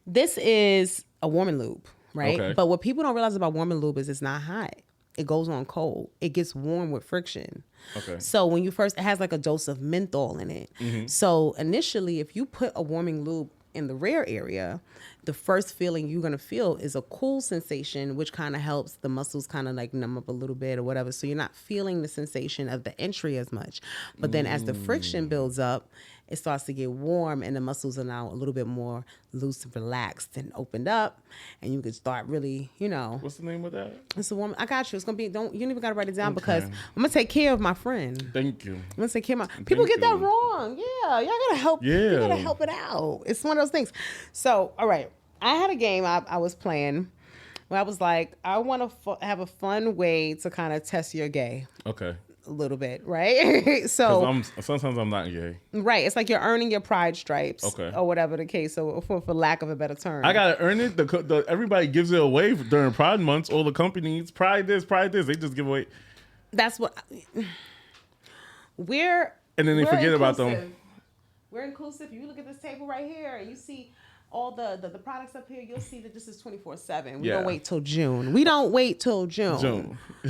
This is a warming lube, right? Okay. But what people don't realize about warming lube is it's not hot. It goes on cold. It gets warm with friction. Okay. So when you first, it has like a dose of menthol in it. Mm-hmm. So initially, if you put a warming lube in the rare area, the first feeling you're going to feel is a cool sensation, which kind of helps the muscles kind of like numb up a little bit or whatever. So you're not feeling the sensation of the entry as much. But then as the friction builds up, it starts to get warm and the muscles are now a little bit more loose and relaxed and opened up. And you can start really, What's the name of that? It's a woman. I got you. It's going to be, you don't even got to write it down because I'm going to take care of my friend. Thank you. I'm going to take care of people get that wrong. Yeah. Y'all got to help. Yeah. You got to help it out. It's one of those things. So, all right. I had a game I was playing where I was like, I want to have a fun way to kind of test your gay. Okay. A little bit, right? So sometimes I'm not gay. Right. It's like you're earning your pride stripes. Okay. Or whatever the case. So for lack of a better term. I gotta earn it. Everybody gives it away during Pride months. All the companies, Pride this. They just give away. That's what and then they forget about them. We're inclusive. You look at this table right here and you see all the products up here, you'll see that this is 24/7. We don't wait till June.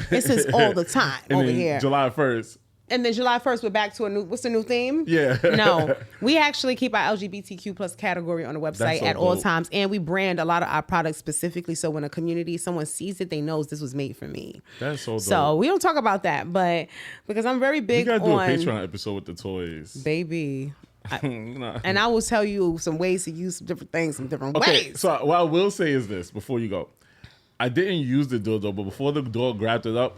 This is all the time over here. July 1st. And then July 1st, we're back to what's the new theme? Yeah. No. We actually keep our LGBTQ plus category on the website at all times. And we brand a lot of our products specifically. So when someone sees it, they knows this was made for me. That's so dope. So we don't talk about that, but because I'm very big on. We gotta do a Patreon episode with the toys. Baby. And I will tell you some ways to use some different things some different ways. So what I will say is this before you go. I didn't use the dildo, but before the dog grabbed it up,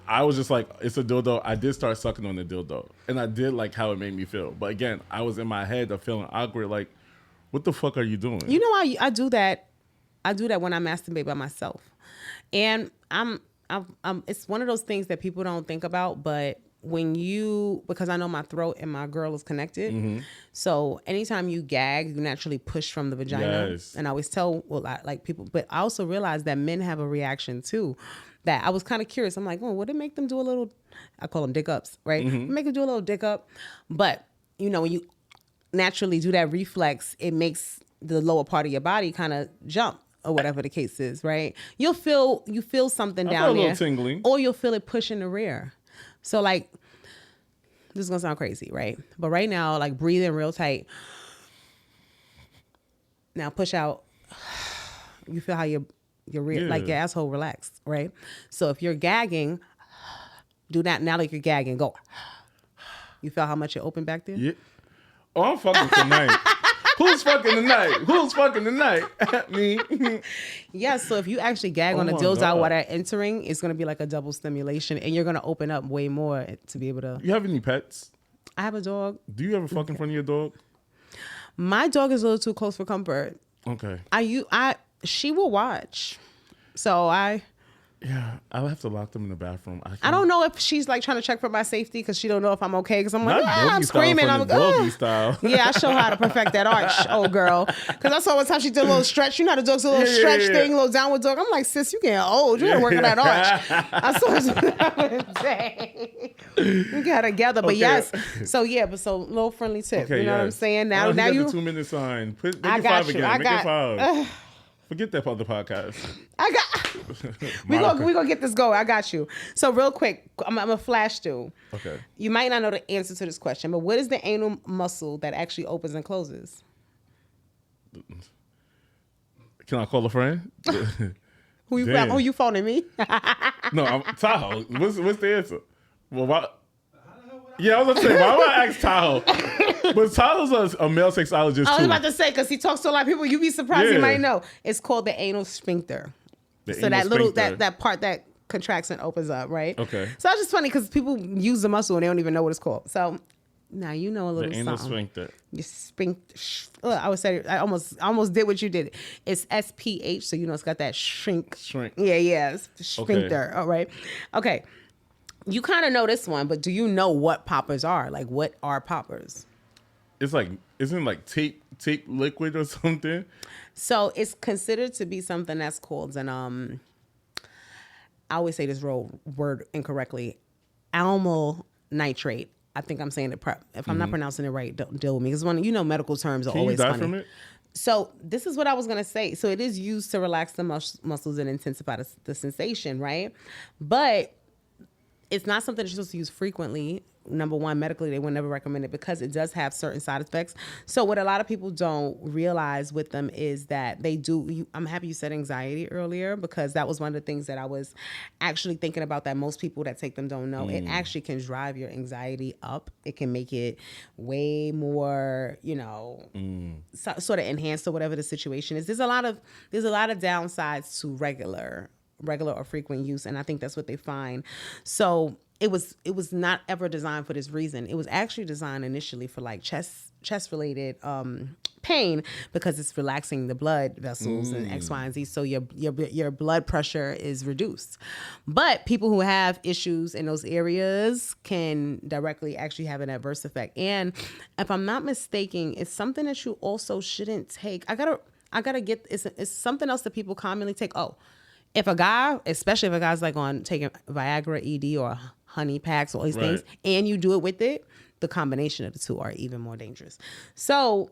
I was just like, it's a dildo. I did start sucking on the dildo. And I did like how it made me feel. But again, I was in my head of feeling awkward. Like, what the fuck are you doing? You know, I do that. I do that when I masturbate by myself. And I'm it's one of those things that people don't think about, but because I know my throat and my girl is connected. Mm-hmm. So anytime you gag, you naturally push from the vagina. Yes. And I always tell people, but I also realize that men have a reaction too. That I was kind of curious. I'm like, would it make them do a little, I call them dick ups, right? Mm-hmm. Make them do a little dick up. But, when you naturally do that reflex, it makes the lower part of your body kind of jump or whatever the case is, right? You feel something down there. A little tingling. Or you'll feel it push in the rear. So like, this is going to sound crazy, right? But right now, like breathe in real tight. Now push out. You feel how your rear, like your asshole relaxed, right? So if you're gagging, do that now like you're gagging. Go. You feel how much it opened back there? Yeah. Oh, I'm fucking tonight. Who's fucking tonight? Me. Yeah, so if you actually gag on the dildo while they're entering, it's going to be like a double stimulation and you're going to open up way more to be able to. You have any pets? I have a dog. Do you ever fuck in front of your dog? My dog is a little too close for comfort. Okay. She will watch. So Yeah, I'll have to lock them in the bathroom. I don't know if she's like trying to check for my safety because she don't know if I'm okay. Because I'm like, I'm screaming. I'm doggy style. Yeah, I show her how to perfect that arch, old girl. Because I saw one time she did a little stretch. You know how the dog's a little stretch thing, a little downward dog. I'm like, sis, you getting old. You gotta work on that arch. I saw her. We got together, but yes. So yeah, so little friendly tip. Okay, you know what I'm saying? Now you got the 2-minute sign. Make it 5 again. Make it 5. Forget that part of the podcast. we gonna get this going. I got you. So real quick, I'm a flash through. Okay. You might not know the answer to this question, but what is the anal muscle that actually opens and closes? Can I call a friend? Who you phoning me? No, I'm Tahoe. What's the answer? Well, why? Yeah, I was gonna say, why would I ask Tahoe? But Tahoe's a male sexologist I was too. about to say, because he talks to a lot of people, you'd be surprised you might know. It's called the anal sphincter. So that little that part that contracts and opens up, right? Okay. So it's just funny because people use the muscle and they don't even know what it's called. So now you know a little the anal something. sphincter. You sphincter. I would say I almost did what you did. It's SPH, so you know it's got that shrink. Yeah. It's sphincter. Okay. All right. Okay. You kind of know this one, but do you know what poppers are? Like, what are poppers? It's like, isn't it like tape liquid or something? So it's considered to be something that's called an I always say this word incorrectly, alkyl nitrate. I think I'm saying it. If I'm not pronouncing it right, don't deal with me. Because medical terms are always funny. Can you die from it? So this is what I was gonna say. So it is used to relax the muscles and intensify the sensation, right? But it's not something that you're supposed to use frequently. Number one, medically, they would never recommend it because it does have certain side effects. So what a lot of people don't realize with them is that they do. I'm happy you said anxiety earlier because that was one of the things that I was actually thinking about that most people that take them don't know. It actually can drive your anxiety up. It can make it way more, sort of enhanced or whatever the situation is. There's a lot of downsides to regular or frequent use, and I think that's what they find. So it was not ever designed for this reason. It was actually designed initially for like chest related pain because it's relaxing the blood vessels and X, Y, and Z. So your blood pressure is reduced. But people who have issues in those areas can directly actually have an adverse effect. And if I'm not mistaken, it's something that you also shouldn't take. I gotta get it's something else that people commonly take. If a guy, especially if a guy's like on taking Viagra, ED, or honey packs, all these things, and you do it with it, the combination of the two are even more dangerous. So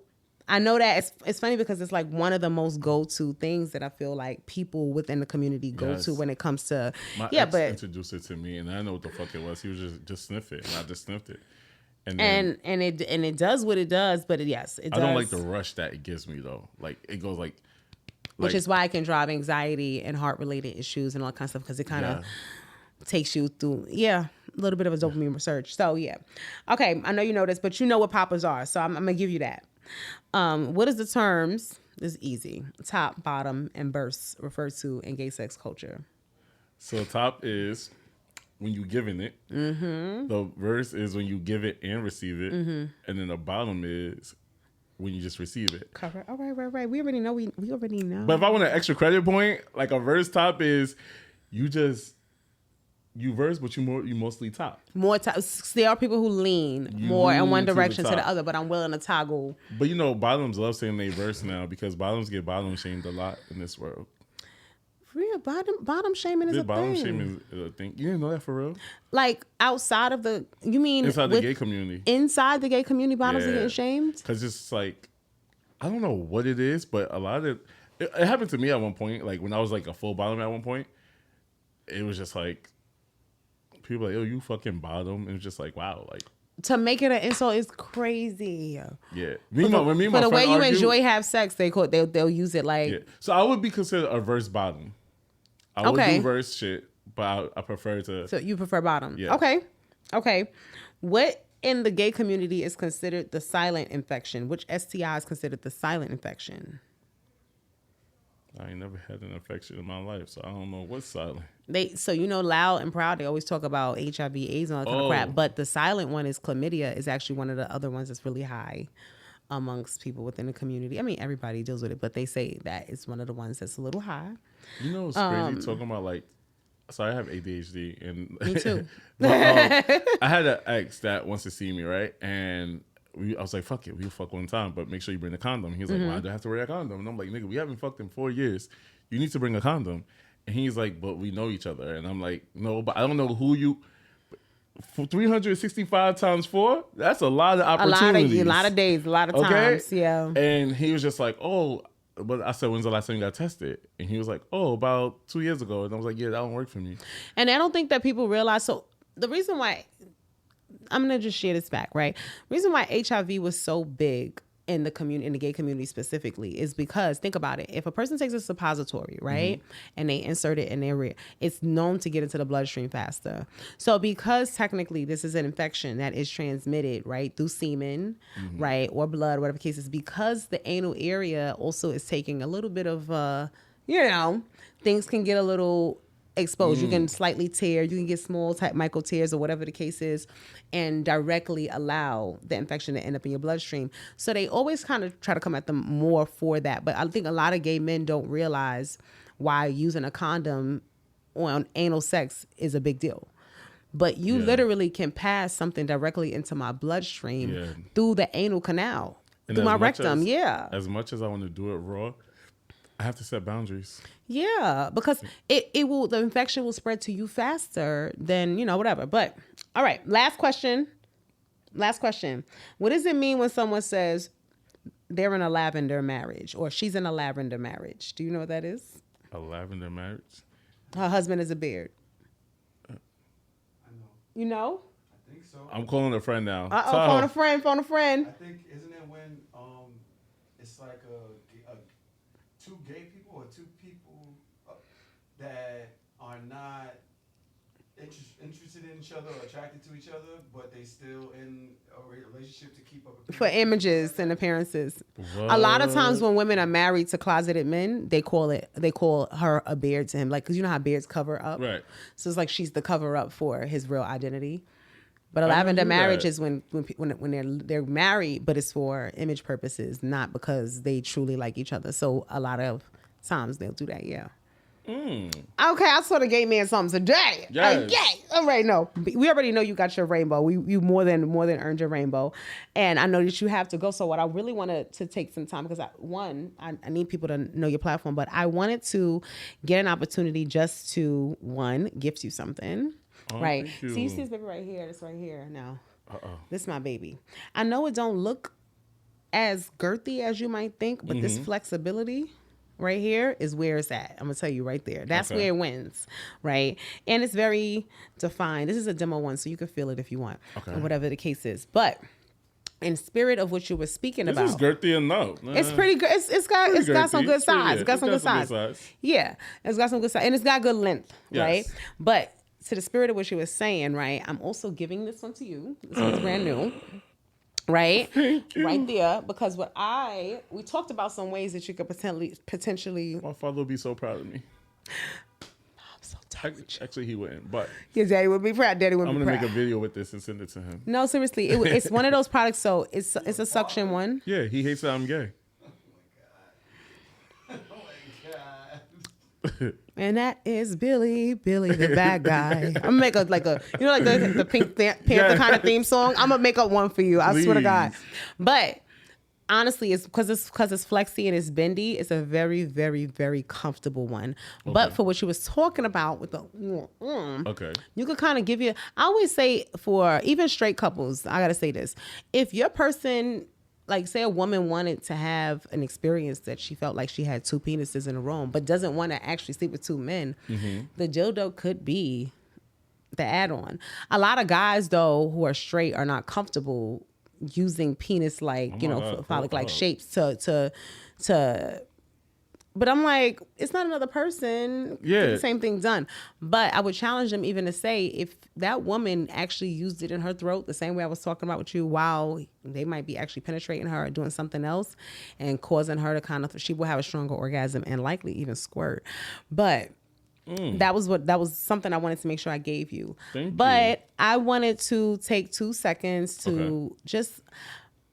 I know that it's funny because it's like one of the most go-to things that I feel like people within the community go to when it comes to. My ex introduced it to me, and I know what the fuck it was. He was just sniff it, and I just sniffed it. And it does what it does, but yes, it does. I don't like the rush that it gives me though. Like it goes like. Which is why it can drive anxiety and heart-related issues and all that kind of stuff because it kind of takes you through, a little bit of a dopamine research. So, Okay, I know you know this, but you know what poppers are, so I'm going to give you that. What is the terms, this is easy, top, bottom, and burst referred to in gay sex culture? So top is when you giving it. Mm-hmm. The verse is when you give it and receive it. Mm-hmm. And then the bottom is when you just receive it. Cover. All right. We already know. We already know. But if I want an extra credit point, like a verse top is you verse, but you mostly top. More top. There are people who lean more in one direction to the other, but I'm willing to toggle. But bottoms love saying they verse now because bottoms get bottom shamed a lot in this world. Real bottom shaming is a thing. Bottom shaming is a thing. You didn't know that for real? Like outside of the, you mean inside the gay community? Inside the gay community, bottoms are getting shamed? Because it's like, I don't know what it is, but a lot of it happened to me at one point. Like when I was like a full bottom at one point, it was just like people were like, "Oh, you fucking bottom," and it's just like, wow, like. To make it an insult is crazy. Yeah. For the way you enjoy sex, they'll use it like. Yeah. So I would be considered a verse bottom. I would do verse shit, but I prefer to. So you prefer bottom? Yeah. Okay. What in the gay community is considered the silent infection? Which STI is considered the silent infection? I ain't never had an infection in my life, so I don't know what's silent. Loud and proud, they always talk about HIV, AIDS, and all that kind of crap. But the silent one is chlamydia. Is actually one of the other ones that's really high amongst people within the community. I mean, everybody deals with it, but they say that it's one of the ones that's a little high. It's crazy talking about like. So I have ADHD, and me too. I had an ex that wants to see me, right? And I was like, fuck it, we'll fuck one time, but make sure you bring a condom. He was like, why do I have to wear a condom? And I'm like, nigga, we haven't fucked in 4 years. You need to bring a condom. And he's like, but we know each other. And I'm like, no, but I don't know who you. 365 times 4, that's a lot of opportunities. A lot of days, a lot of times, yeah. And he was just like, oh, but I said, when's the last time you got tested? And he was like, oh, about 2 years ago. And I was like, yeah, that don't work for me. And I don't think that people realize. So the reason why, I'm going to just share this fact, right? The reason why HIV was so big in the community, in the gay community specifically, is because, think about it. If a person takes a suppository, right, and they insert it in their rear, it's known to get into the bloodstream faster. So because technically this is an infection that is transmitted, right, through semen, right, or blood, whatever the case is, because the anal area also is taking a little bit of, things can get a little exposed. You can slightly tear, you can get small type micro tears or whatever the case is, and directly allow the infection to end up in your bloodstream. So they always kind of try to come at them more for that. But I think a lot of gay men don't realize why using a condom on anal sex is a big deal. But you literally can pass something directly into my bloodstream through the anal canal, and through my rectum. As much as I want to do it raw, I have to set boundaries. Yeah, because the infection will spread to you faster than, whatever. But all right, last question. What does it mean when someone says they're in a lavender marriage or she's in a lavender marriage? Do you know what that is? A lavender marriage? Her husband is a beard. I know. You know? I think so. I'm calling a friend now. Phone a friend. I think, isn't it when it's like two gay people or two people that are not interested in each other or attracted to each other, but they still in a relationship to keep up for images and appearances. What? A lot of times when women are married to closeted men, they call her a beard to him, like, because you know how beards cover up, right? So it's like she's the cover up for his real identity. But a lavender marriage is when they're married, but it's for image purposes, not because they truly like each other. So a lot of times they'll do that, yeah. Okay, I saw the gay man something today. Yes. Okay. All right, no. We already know you got your rainbow. You more than earned your rainbow. And I know that you have to go. So what I really wanted to take some time, because I need people to know your platform, but I wanted to get an opportunity just to, gift you something. Oh, right. See, you see this baby right here. This right here. Now, this is my baby. I know it don't look as girthy as you might think, but this flexibility right here is where it's at. I'm gonna tell you right there. That's where it wins, right? And it's very defined. This is a demo one, so you can feel it if you want, or whatever the case is. But in spirit of what you were speaking about, this is girthy enough. It's pretty good. It's got some good size. It's got some good size. Yeah, it's got some good size, and it's got good length, right? But to the spirit of what you were saying, right? I'm also giving this one to you. This one's brand new. Right? Right there. Because we talked about some ways that you could potentially. My father would be so proud of me. I'm so tired. Actually, he wouldn't, but. Your daddy would be proud. I'm going to make a video with this and send it to him. No, seriously. It's one of those products. So it's a suction one. Yeah, he hates that I'm gay. And that is Billy the bad guy. I'm gonna make the Pink Panther kind of theme song. I'm gonna make up one for you. I swear to God. But honestly, it's because it's flexy and it's bendy. It's a very, very, very comfortable one. Okay. But for what you was talking about with the you could kind of give you. I always say for even straight couples, I gotta say this: if your person, like, say a woman wanted to have an experience that she felt like she had two penises in a room, but doesn't want to actually sleep with two men, the dildo could be the add-on. A lot of guys, though, who are straight are not comfortable using penis-like, phallic-like shapes to. But I'm like, it's not another person. Yeah. Get the same thing done. But I would challenge them even to say, if that woman actually used it in her throat the same way I was talking about with you, while they might be actually penetrating her or doing something else and causing her to she will have a stronger orgasm and likely even squirt. But that was something I wanted to make sure I gave you. Thank you. I wanted to take 2 seconds to just...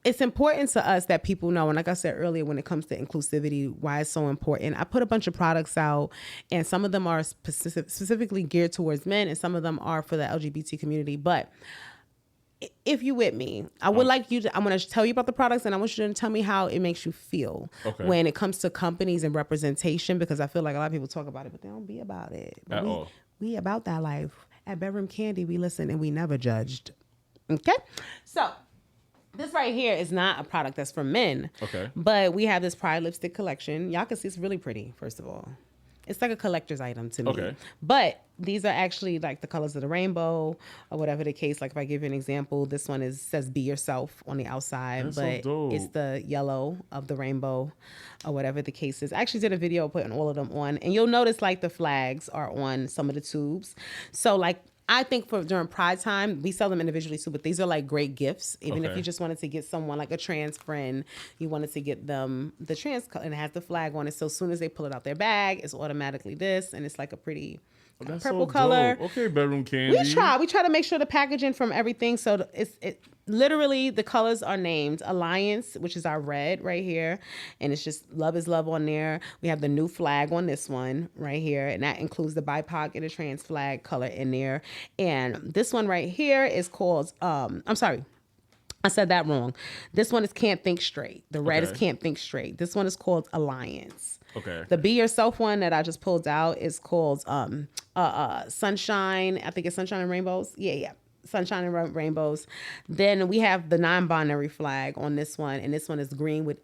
It's important to us that people know, and like I said earlier, when it comes to inclusivity, why it's so important. I put a bunch of products out, and some of them are specifically geared towards men, and some of them are for the LGBT community. But if you with me, I would like you to, I'm going to tell you about the products, and I want you to tell me how it makes you feel when it comes to companies and representation, because I feel like a lot of people talk about it, but they don't be about it. At all. We about that life. At Bedroom Kandi, we listen and we never judged. Okay? So... This right here is not a product that's for men. Okay. But we have this Pride lipstick collection. Y'all can see it's really pretty, first of all. It's like a collector's item to me. Okay. But these are actually like the colors of the rainbow or whatever the case. Like if I give you an example, this one says be yourself on the outside. That's but so dope. It's the yellow of the rainbow or whatever the case is. I actually did a video putting all of them on. And you'll notice like the flags are on some of the tubes. So like I think for during Pride time, we sell them individually too, but these are like great gifts. Even if you just wanted to get someone like a trans friend, you wanted to get them the trans color and it has the flag on it. So as soon as they pull it out their bag, it's automatically this, and it's like a pretty purple color. Dope. Okay, Bedroom Kandi. We try to make sure the packaging from everything. So it literally the colors are named Alliance, which is our red right here, and it's just love is love on there. We have the new flag on this one right here, and that includes the BIPOC and the trans flag color in there. And this one right here is called I'm sorry, I said that wrong. This one is Can't Think Straight. The red is Can't Think Straight. This one is called Alliance. Okay. The Be Yourself one that I just pulled out is called Sunshine. I think it's Sunshine and Rainbows. Yeah. Sunshine and Rainbows. Then we have the non-binary flag on this one, and this one is green with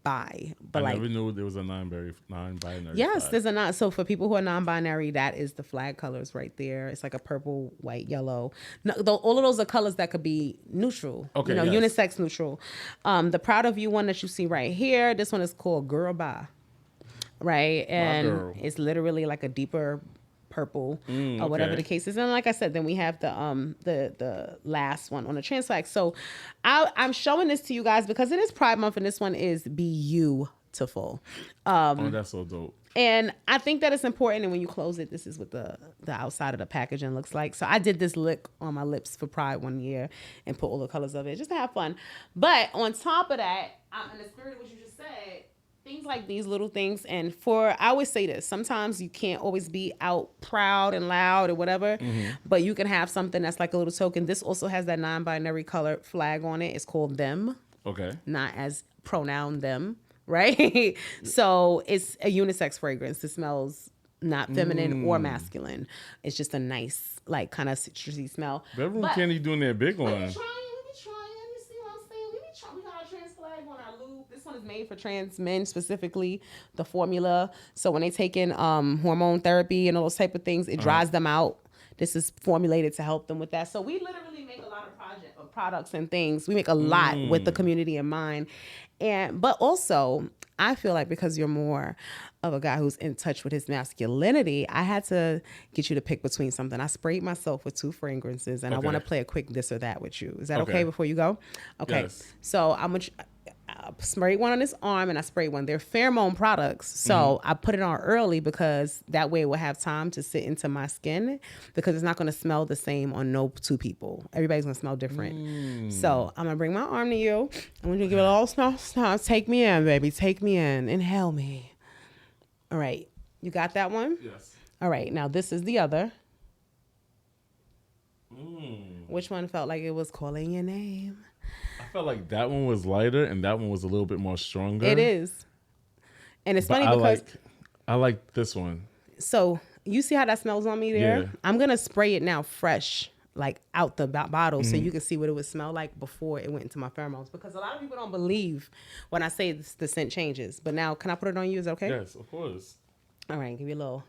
bi. But I never knew there was a non-binary. Yes, flag. there's a non. So for people who are non-binary, that is the flag colors right there. It's like a purple, white, yellow. No, all of those are colors that could be neutral. Okay, unisex neutral. The Proud of You one that you see right here. This one is called Girl Bye. Right, and it's literally like a deeper purple or whatever the case is. And like I said, then we have the last one on the trans flag. So I'm showing this to you guys because it is Pride Month, and this one is beautiful. That's so dope. And I think that it's important. And when you close it, this is what the outside of the packaging looks like. So I did this lick on my lips for Pride one year and put all the colors of it just to have fun. But on top of that, in the spirit of what you just said, things like these little things, and I always say this, sometimes you can't always be out proud and loud or whatever, but you can have something that's like a little token. This also has that non-binary color flag on it. It's called Them. Okay. Not as pronoun them, right? So it's a unisex fragrance. It smells not feminine or masculine. It's just a nice, like, kind of citrusy smell. Bedroom Kandi doing that big one. We be trying. You see what I'm saying? We got our trans flag on our lube. This one is made for trans men specifically, the formula. So when they take in hormone therapy and all those type of things, it dries them out. This is formulated to help them with that. So we literally make a lot of products and things. We make a lot with the community in mind. But also, I feel like because you're more of a guy who's in touch with his masculinity, I had to get you to pick between something. I sprayed myself with 2 fragrances, and I want to play a quick this or that with you. Is that okay before you go? Okay. Yes. So I sprayed one on this arm, and I sprayed one. They're pheromone products. So I put it on early because that way it will have time to sit into my skin, because it's not going to smell the same on no 2 people. Everybody's going to smell different. So I'm going to bring my arm to you. I want you to give it a little smell. Take me in, baby. Take me in. Inhale me. All right. You got that one? Yes. All right. Now this is the other. Which one felt like it was calling your name? I felt like that one was lighter and that one was a little bit more stronger. It is. And it's funny because I like this one. So you see how that smells on me there? Yeah. I'm going to spray it now fresh, like out the bottle, so you can see what it would smell like before it went into my pheromones. Because a lot of people don't believe when I say the scent changes. But now, can I put it on you? Is that okay? Yes, of course. All right, give you a little.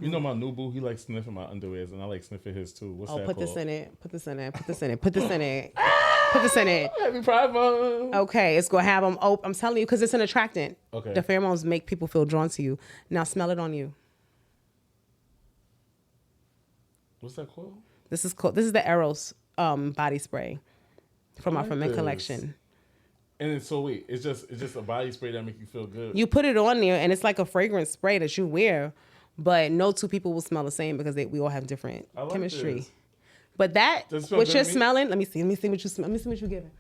You know my new boo, he likes sniffing my underwears, and I like sniffing his too. What's that put called? This in it. Put this in it. Put this in it. Put this in it. Put this in it. Happy Pride Month. Okay, it's going to have them. I'm telling you, because it's an attractant. Okay. The pheromones make people feel drawn to you. Now smell it on you. What's that called? This is the Eros body spray from our Ferment collection. And so wait, it's just a body spray that make you feel good. You put it on there, and it's like a fragrance spray that you wear, but no 2 people will smell the same because we all have different chemistry. This. But what you're smelling, let me see what you smell. Let me see what you're giving.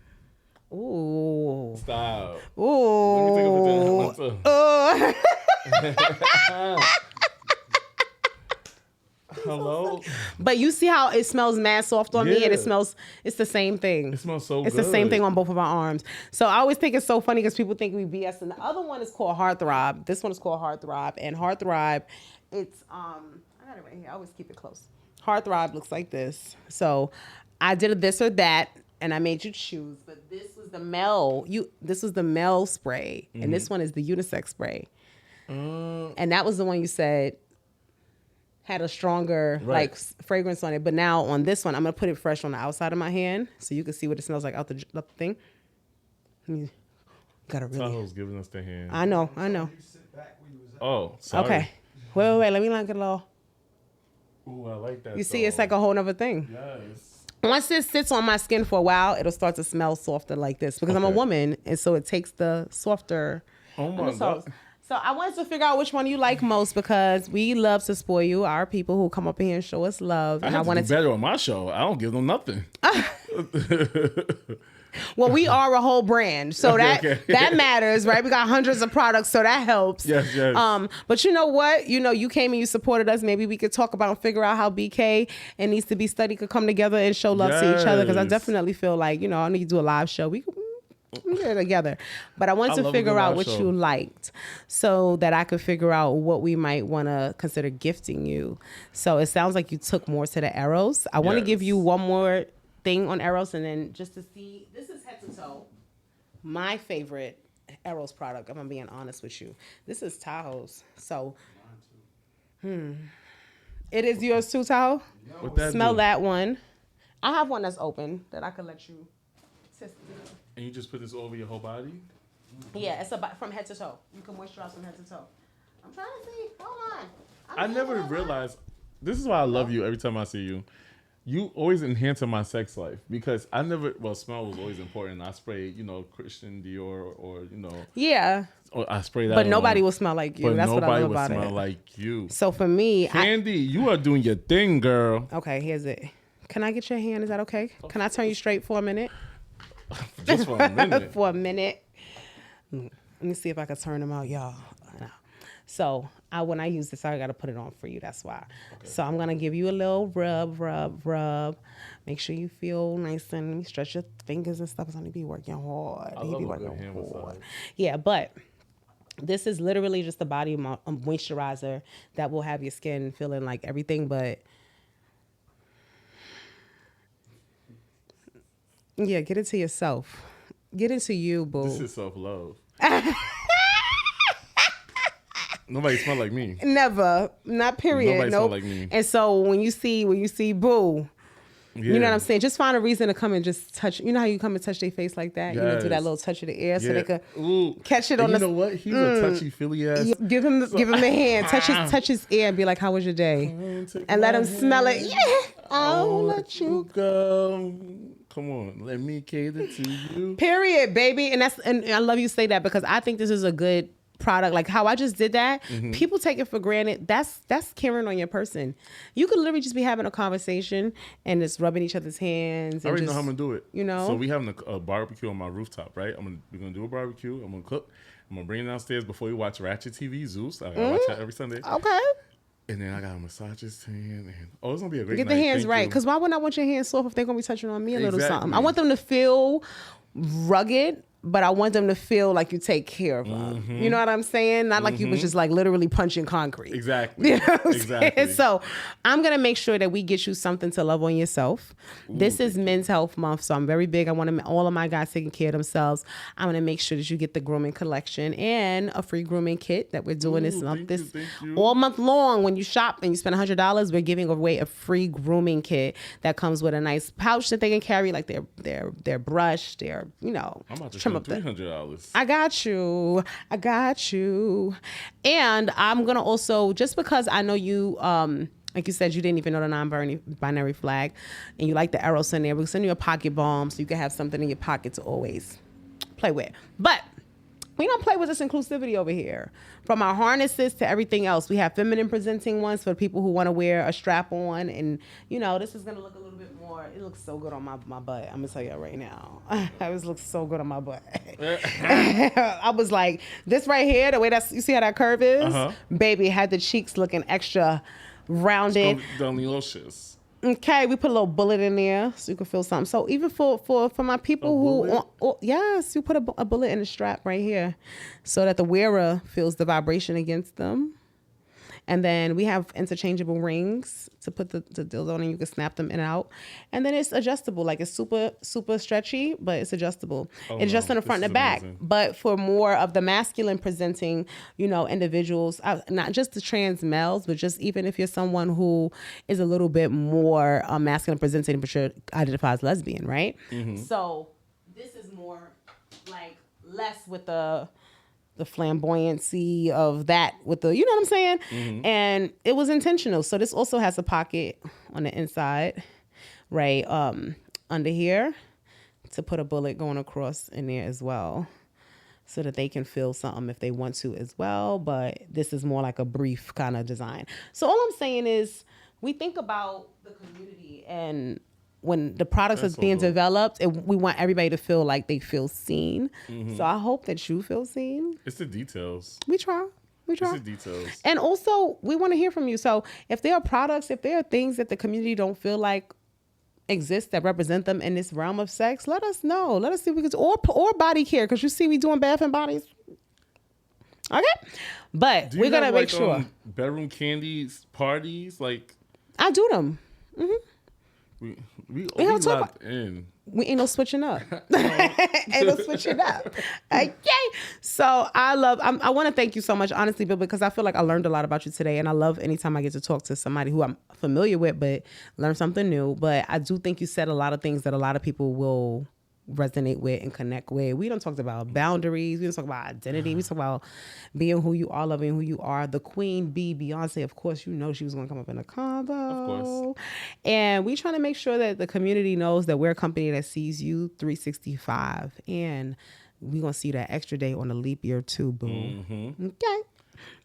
Ooh. Stop. Ooh. Let me take a picture. Hello. But you see how it smells mad soft on me, and it's the same thing. It smells so good. It's the same thing on both of our arms. So I always think it's so funny because people think we BS. And the other one is called Heartthrob. This one is called Heartthrob. And Heartthrob, it's, I got it right here. I always keep it close. Heartthrob looks like this. So I did a this or that and I made you choose. But this was the male. This was the male spray, and this one is the unisex spray. And that was the one you said had a stronger like fragrance on it. But now on this one, I'm gonna put it fresh on the outside of my hand so you can see what it smells like out the thing. Gotta really. Tahoe's giving us the hand. I know. Oh, sorry. Okay. Wait. Let me look it all. Ooh, I like that. You see, it's like a whole nother thing. Yes. Once it sits on my skin for a while, it'll start to smell softer like this because I'm a woman, and so it takes the softer. Oh my God. So I wanted to figure out which one you like most because we love to spoil you, our people who come up here and show us love. And I wanted to do better on my show. I don't give them nothing. Well, we are a whole brand, so that matters, right? We got hundreds of products, so that helps. Yes. But you know what? You came and you supported us. Maybe we could talk about and figure out how BK and Needs to Be Study could come together and show love to each other. Because I definitely feel like I need to do a live show. We get it together. But I wanted to figure out what you liked, so that I could figure out what we might want to consider gifting you. So it sounds like you took more to the arrows. I want to give you one more thing on Eros, and then just to see, this is head to toe my favorite Eros product. I'm being honest with you. This is Tahoe's. So it is yours too, Tahoe. Smell that one. I have one that's open that I could let you test. And you just put this over your whole body? Yeah, it's from head to toe. You can moisturize from head to toe. I'm trying to see. Hold on. I never realized. This is why I love you every time I see you. You always enhance my sex life because I never. Well, smell was always important. I sprayed, Christian Dior or Yeah. Or I sprayed that. But nobody will smell like you. But that's what I love about it. Nobody will smell like you. So for me, Candy, you are doing your thing, girl. Okay, here's it. Can I get your hand? Is that okay? Can I turn you straight for a minute? Just for a minute. For a minute. Let me see if I can turn them out, y'all. So when I use this, I got to put it on for you. That's why. Okay. So I'm going to give you a little rub. Make sure you feel nice and stretch your fingers and stuff. It's going to be working hard. I love a good hand massage. Yeah, but this is literally just a body moisturizer that will have your skin feeling like everything but... Yeah, get into yourself. Get into you, boo. This is self-love. Nobody smell like me. Never. Not period. Nobody smell like me. And so when you see boo, you know what I'm saying? Just find a reason to come and just touch. You know how you come and touch their face like that? Yes. Do that little touch of the air so they could catch it on the... You know what? He's a touchy-feely ass. Give him the hand. Touch his ear and be like, how was your day? And let him smell it. Yeah. I'll let you go. Come on, let me cater to you. Period, baby. And I love you say that because I think this is a good product. Like how I just did that, people take it for granted. That's caring on your person. You could literally just be having a conversation and just rubbing each other's hands. I already know how I'm gonna do it. So we having a barbecue on my rooftop, right? We're gonna do a barbecue. I'm gonna cook. I'm gonna bring it downstairs before we watch Ratchet TV. Zeus. I watch that every Sunday. Okay. And then I got a massage his hand. And, it's going to be a great night. Get the hands right. Because why would I want your hands soft if they're going to be touching on me a little something? I want them to feel rugged, but I want them to feel like you take care of them. You know what I'm saying? Not like you was just like literally punching concrete. Exactly. You know what I'm saying? So I'm going to make sure that we get you something to love on yourself. This is Men's Health Month, so I'm very big. I want all of my guys taking care of themselves. I'm going to make sure that you get the grooming collection and a free grooming kit that we're doing this month. All month long. When you shop and you spend $100, we're giving away a free grooming kit that comes with a nice pouch that they can carry, like their brush, their, I'm about to spend $300. I got you. And I'm going to also, just because I know you, like you said, you didn't even know the non-binary flag, and you like the arrows in there, we'll send you a pocket balm so you can have something in your pocket to always play with. But we don't play with this inclusivity over here. From our harnesses to everything else, we have feminine presenting ones for people who want to wear a strap on. And, this is going to look a little bit more. It looks so good on my butt. I'm going to tell you right now. It looks so good on my butt. I was like, this right here, the way you see how that curve is? Baby, had the cheeks looking extra rounded. Delicious. Okay, we put a little bullet in there so you can feel something. So even for my people yes, you put a bullet in the strap right here so that the wearer feels the vibration against them. And then we have interchangeable rings to put the dildo on, and you can snap them in and out. And then it's adjustable. Like it's super, super stretchy, but it's adjustable. It's just in the front and the back. Amazing. But for more of the masculine presenting, individuals, not just the trans males, but just even if you're someone who is a little bit more masculine presenting, but you identify as lesbian, right? Mm-hmm. So this is more like less with the flamboyancy of that with the, you know what I'm saying? Mm-hmm. And it was intentional. So this also has a pocket on the inside, right? Under here to put a bullet going across in there as well so that they can feel something if they want to as well. But this is more like a brief kind of design. So all I'm saying is we think about the community, and when the products are being developed, we want everybody to feel like they feel seen. Mm-hmm. So I hope that you feel seen. It's the details. We try. It's the details. And also, we want to hear from you. So if there are products, if there are things that the community don't feel like exist that represent them in this realm of sex, let us know. Let us see if we can, or body care, because you see we doing bath and bodies. Okay? But we're going to make sure. Bedroom Kandi parties, like. I do them. Mm-hmm. We locked in. We ain't no switching up. Ain't no switching up. Okay. So I want to thank you so much, honestly, Bill, because I feel like I learned a lot about you today. And I love anytime I get to talk to somebody who I'm familiar with, but learn something new. But I do think you said a lot of things that a lot of people will resonate with and connect with. We don't talk about boundaries. We don't talk about identity. We talk about being who you are, loving who you are. The queen bee, Beyonce, of course, she was going to come up in a combo. Of course. And we trying to make sure that the community knows that we're a company that sees you 365. And we're going to see that extra day on a leap year too, boo. Mm-hmm. Okay.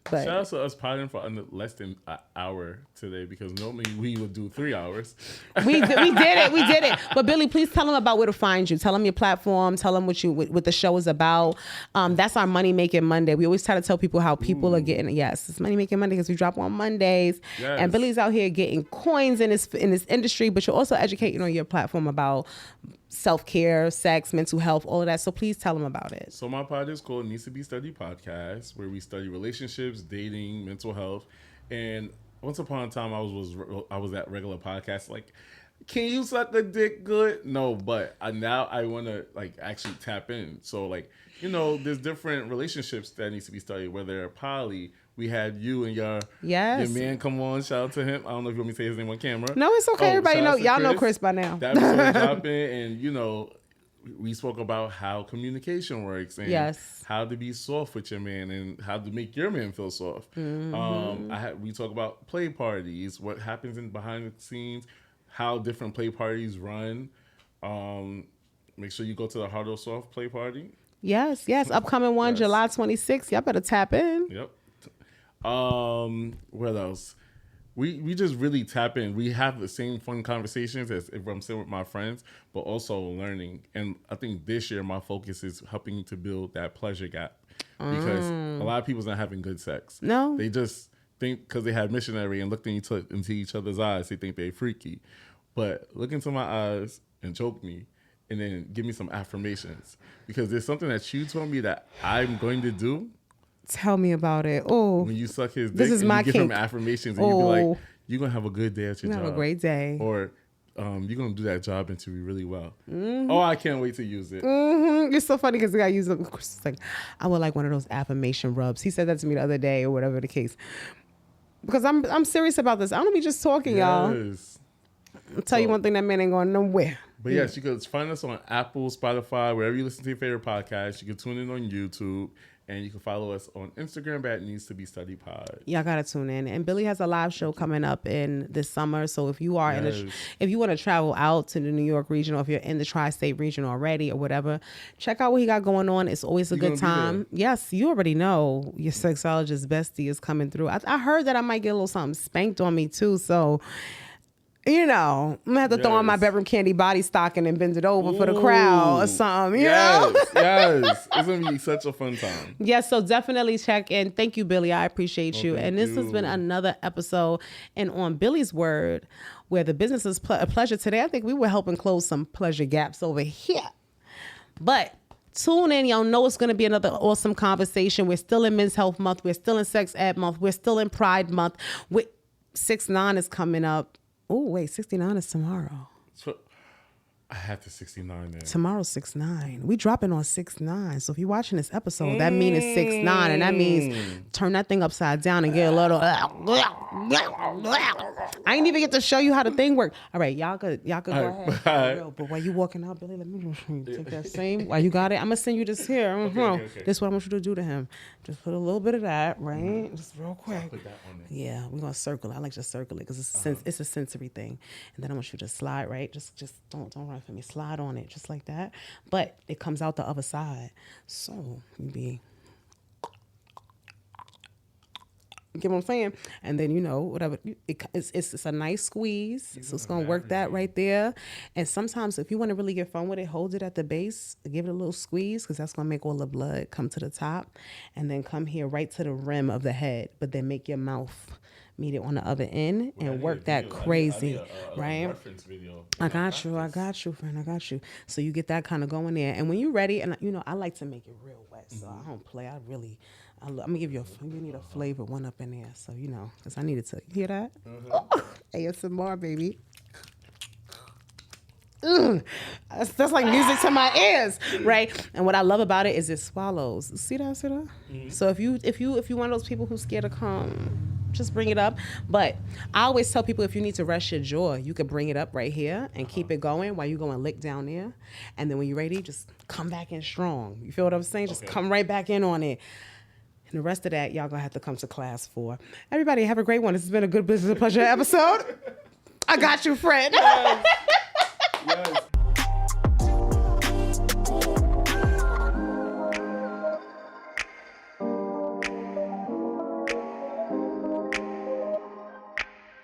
But shout out to us potting for under less than an hour today, because normally we would do 3 hours. We did it. But Billy, please tell them about where to find you. Tell them your platform. Tell them what the show is about. That's our Money Making Monday. We always try to tell people how people are getting. Yes, it's Money Making Monday because we drop on Mondays. Yes. And Billy's out here getting coins in this industry, but you're also educating on your platform about self-care, sex, mental health, all of that. So please tell them about it. So my podcast is called Needs to Be Studied Podcast, where we study relationships, dating, mental health. And once upon a time, I was at regular podcasts like, can you suck a dick good? No, but now I want to actually tap in. So there's different relationships that needs to be studied, whether they're poly. We had you and your man come on. Shout out to him. I don't know if you want me to say his name on camera. No, it's okay. Everybody know. Y'all know Chris by now. That episode dropping, and we spoke about how communication works and how to be soft with your man and how to make your man feel soft. Mm-hmm. We talk about play parties, what happens behind the scenes, how different play parties run. Make sure you go to the Hard or Soft play party. Yes. Upcoming one, July 26th. Y'all better tap in. Yep. What else? We just really tap in. We have the same fun conversations as if I'm sitting with my friends, but also learning. And I think this year my focus is helping to build that pleasure gap, because a lot of people's not having good sex. No, they just think because they had missionary and looked into each other's eyes, they think they're freaky. But look into my eyes and choke me, and then give me some affirmations, because there's something that you told me that I'm going to do. Tell me about it. Oh, when you suck his dick, this is my give him affirmations, and you be like, "You're gonna have a good day at your job. Have a great day." Or, "You're gonna do that job interview really well." Mm-hmm. Oh, I can't wait to use it. Mm-hmm. It's so funny because the guy used it. It's like, I would like one of those affirmation rubs. He said that to me the other day, or whatever the case. Because I'm serious about this. I don't be just talking, y'all. I'll tell you one thing: that man ain't going nowhere. But yes, you can find us on Apple, Spotify, wherever you listen to your favorite podcast. You can tune in on YouTube. And you can follow us on Instagram at Needs to Be Studied Pod. Y'all gotta tune in. And Billy has a live show coming up in this summer. So if you are if you want to travel out to the New York region, or if you're in the tri-state region already or whatever, check out what he got going on. It's always a good time. Yes, you already know your sexologist bestie is coming through. I heard that I might get a little something spanked on me too. So I'm gonna have to throw on my Bedroom Kandi body stocking and bend it over for the crowd or something. You know? Yes. It's gonna be such a fun time. Yes, so definitely check in. Thank you, Billy. I appreciate you. And this has been another episode and on Billy's Word, where the business is a pleasure. Today, I think we were helping close some pleasure gaps over here. But Tune in. Y'all know it's going to be another awesome conversation. We're still in Men's Health Month. We're still in Sex Ed Month. We're still in Pride Month. 6/9 is coming up. Oh, wait, 69 is tomorrow. So, I had the 69 there. Tomorrow's 6/9. We dropping on 6/9. So if you're watching this episode, that means it's 6/9, and that means turn that thing upside down and get a little. I ain't even get to show you how the thing works. All right, y'all could go ahead. Real, but while you walking out, Billy, let me take that same. While you got it, I'm gonna send you this here. Okay. This is what I want you to do to him. Just put a little bit of that, right? Just real quick. So put that on there. Yeah, we're gonna circle it. I like to circle it because it's a sensory thing. And then I want you to slide, right? Just don't run for me. Slide on it just like that. But it comes out the other side. So you be, get what I'm saying? And then, whatever. It's a nice squeeze. So it's going to work that right there. And sometimes if you want to really get fun with it, hold it at the base. Give it a little squeeze because that's going to make all the blood come to the top. And then come here right to the rim of the head. But then make your mouth meet it on the other end and work that crazy, right? I got you, friend. I got you. So you get that kind of going there. And when you're ready, and I like to make it real wet. So I don't play. I'm gonna give you you need a flavor one up in there. So, because I needed to hear that. ASMR, baby. That's like music to my ears, right? And what I love about it is it swallows. See that? Mm-hmm. So if you one of those people who's scared to come, just bring it up. But I always tell people if you need to rest your jaw, you could bring it up right here and keep it going while you go and lick down there. And then when you're ready, just come back in strong. You feel what I'm saying? Just come right back in on it. And the rest of that, y'all gonna have to come to class for. Everybody have a great one. This has been a good business and pleasure episode. I got you, friend. Yes.